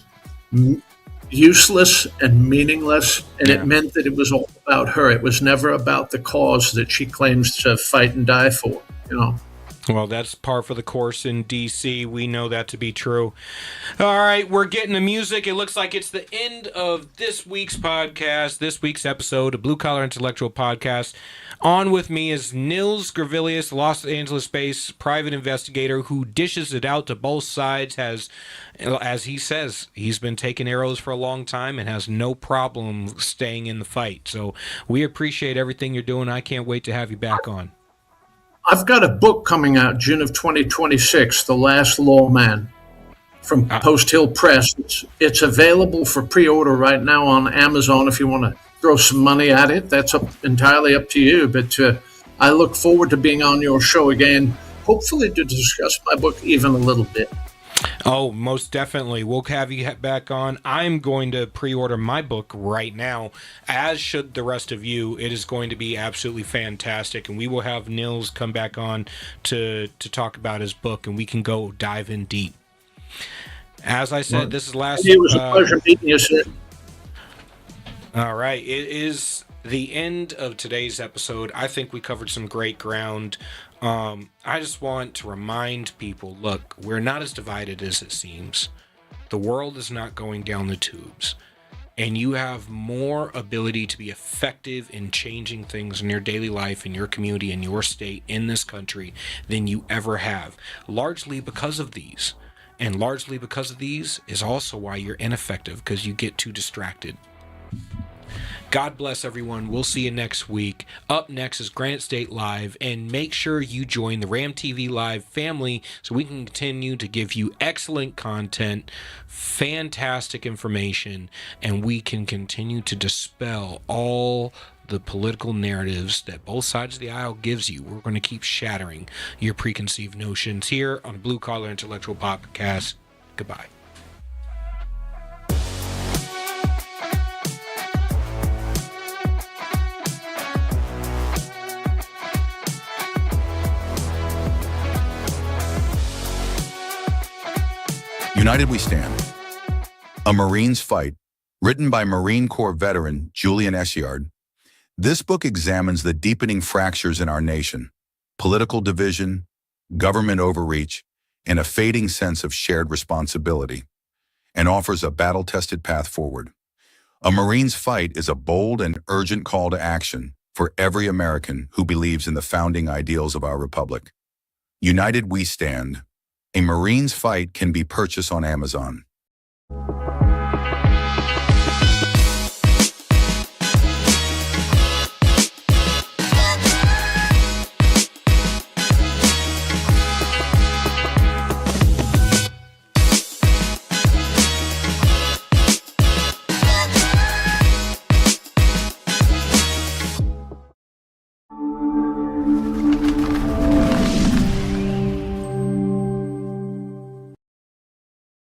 useless and meaningless, and it meant that it was all about her. It was never about the cause that she claims to fight and die for. Well, that's par for the course in D.C. We know that to be true. All right, we're getting the music. It looks like it's the end of this week's podcast, this week's episode of Blue Collar Intellectual Podcast. On with me is Nils Gravilius, Los Angeles-based private investigator who dishes it out to both sides, as he says, he's been taking arrows for a long time and has no problem staying in the fight. So we appreciate everything you're doing. I can't wait to have you back on. I've got a book coming out June of 2026, The Last Lawman, from Post Hill Press. It's available for pre-order right now on Amazon if you want to throw some money at it. That's entirely up to you. But I look forward to being on your show again, hopefully to discuss my book even a little bit. Oh, most definitely. We'll have you back on. I'm going to pre-order my book right now, as should the rest of you. It is going to be absolutely fantastic, and we will have Nils come back on to talk about his book, and we can go dive in deep. As I said, this is last... It was a pleasure meeting you, sir. All right. It is the end of today's episode. I think we covered some great ground. I just want to remind people, look, we're not as divided as it seems. The world is not going down the tubes. And you have more ability to be effective in changing things in your daily life, in your community, in your state, in this country than you ever have. Largely because of these. And largely because of these is also why you're ineffective, because you get too distracted. God bless everyone. We'll see you next week. Up next is Granite State Live, and make sure you join the Ram TV Live family so we can continue to give you excellent content, fantastic information, and we can continue to dispel all the political narratives that both sides of the aisle gives you. We're going to keep shattering your preconceived notions here on Blue Collar Intellectual Podcast. Goodbye. United We Stand. A Marine's Fight, written by Marine Corps veteran Julian Eschyard. This book examines the deepening fractures in our nation, political division, government overreach, and a fading sense of shared responsibility, and offers a battle-tested path forward. A Marine's Fight is a bold and urgent call to action for every American who believes in the founding ideals of our republic. United We Stand. A Marine's Fight can be purchased on Amazon.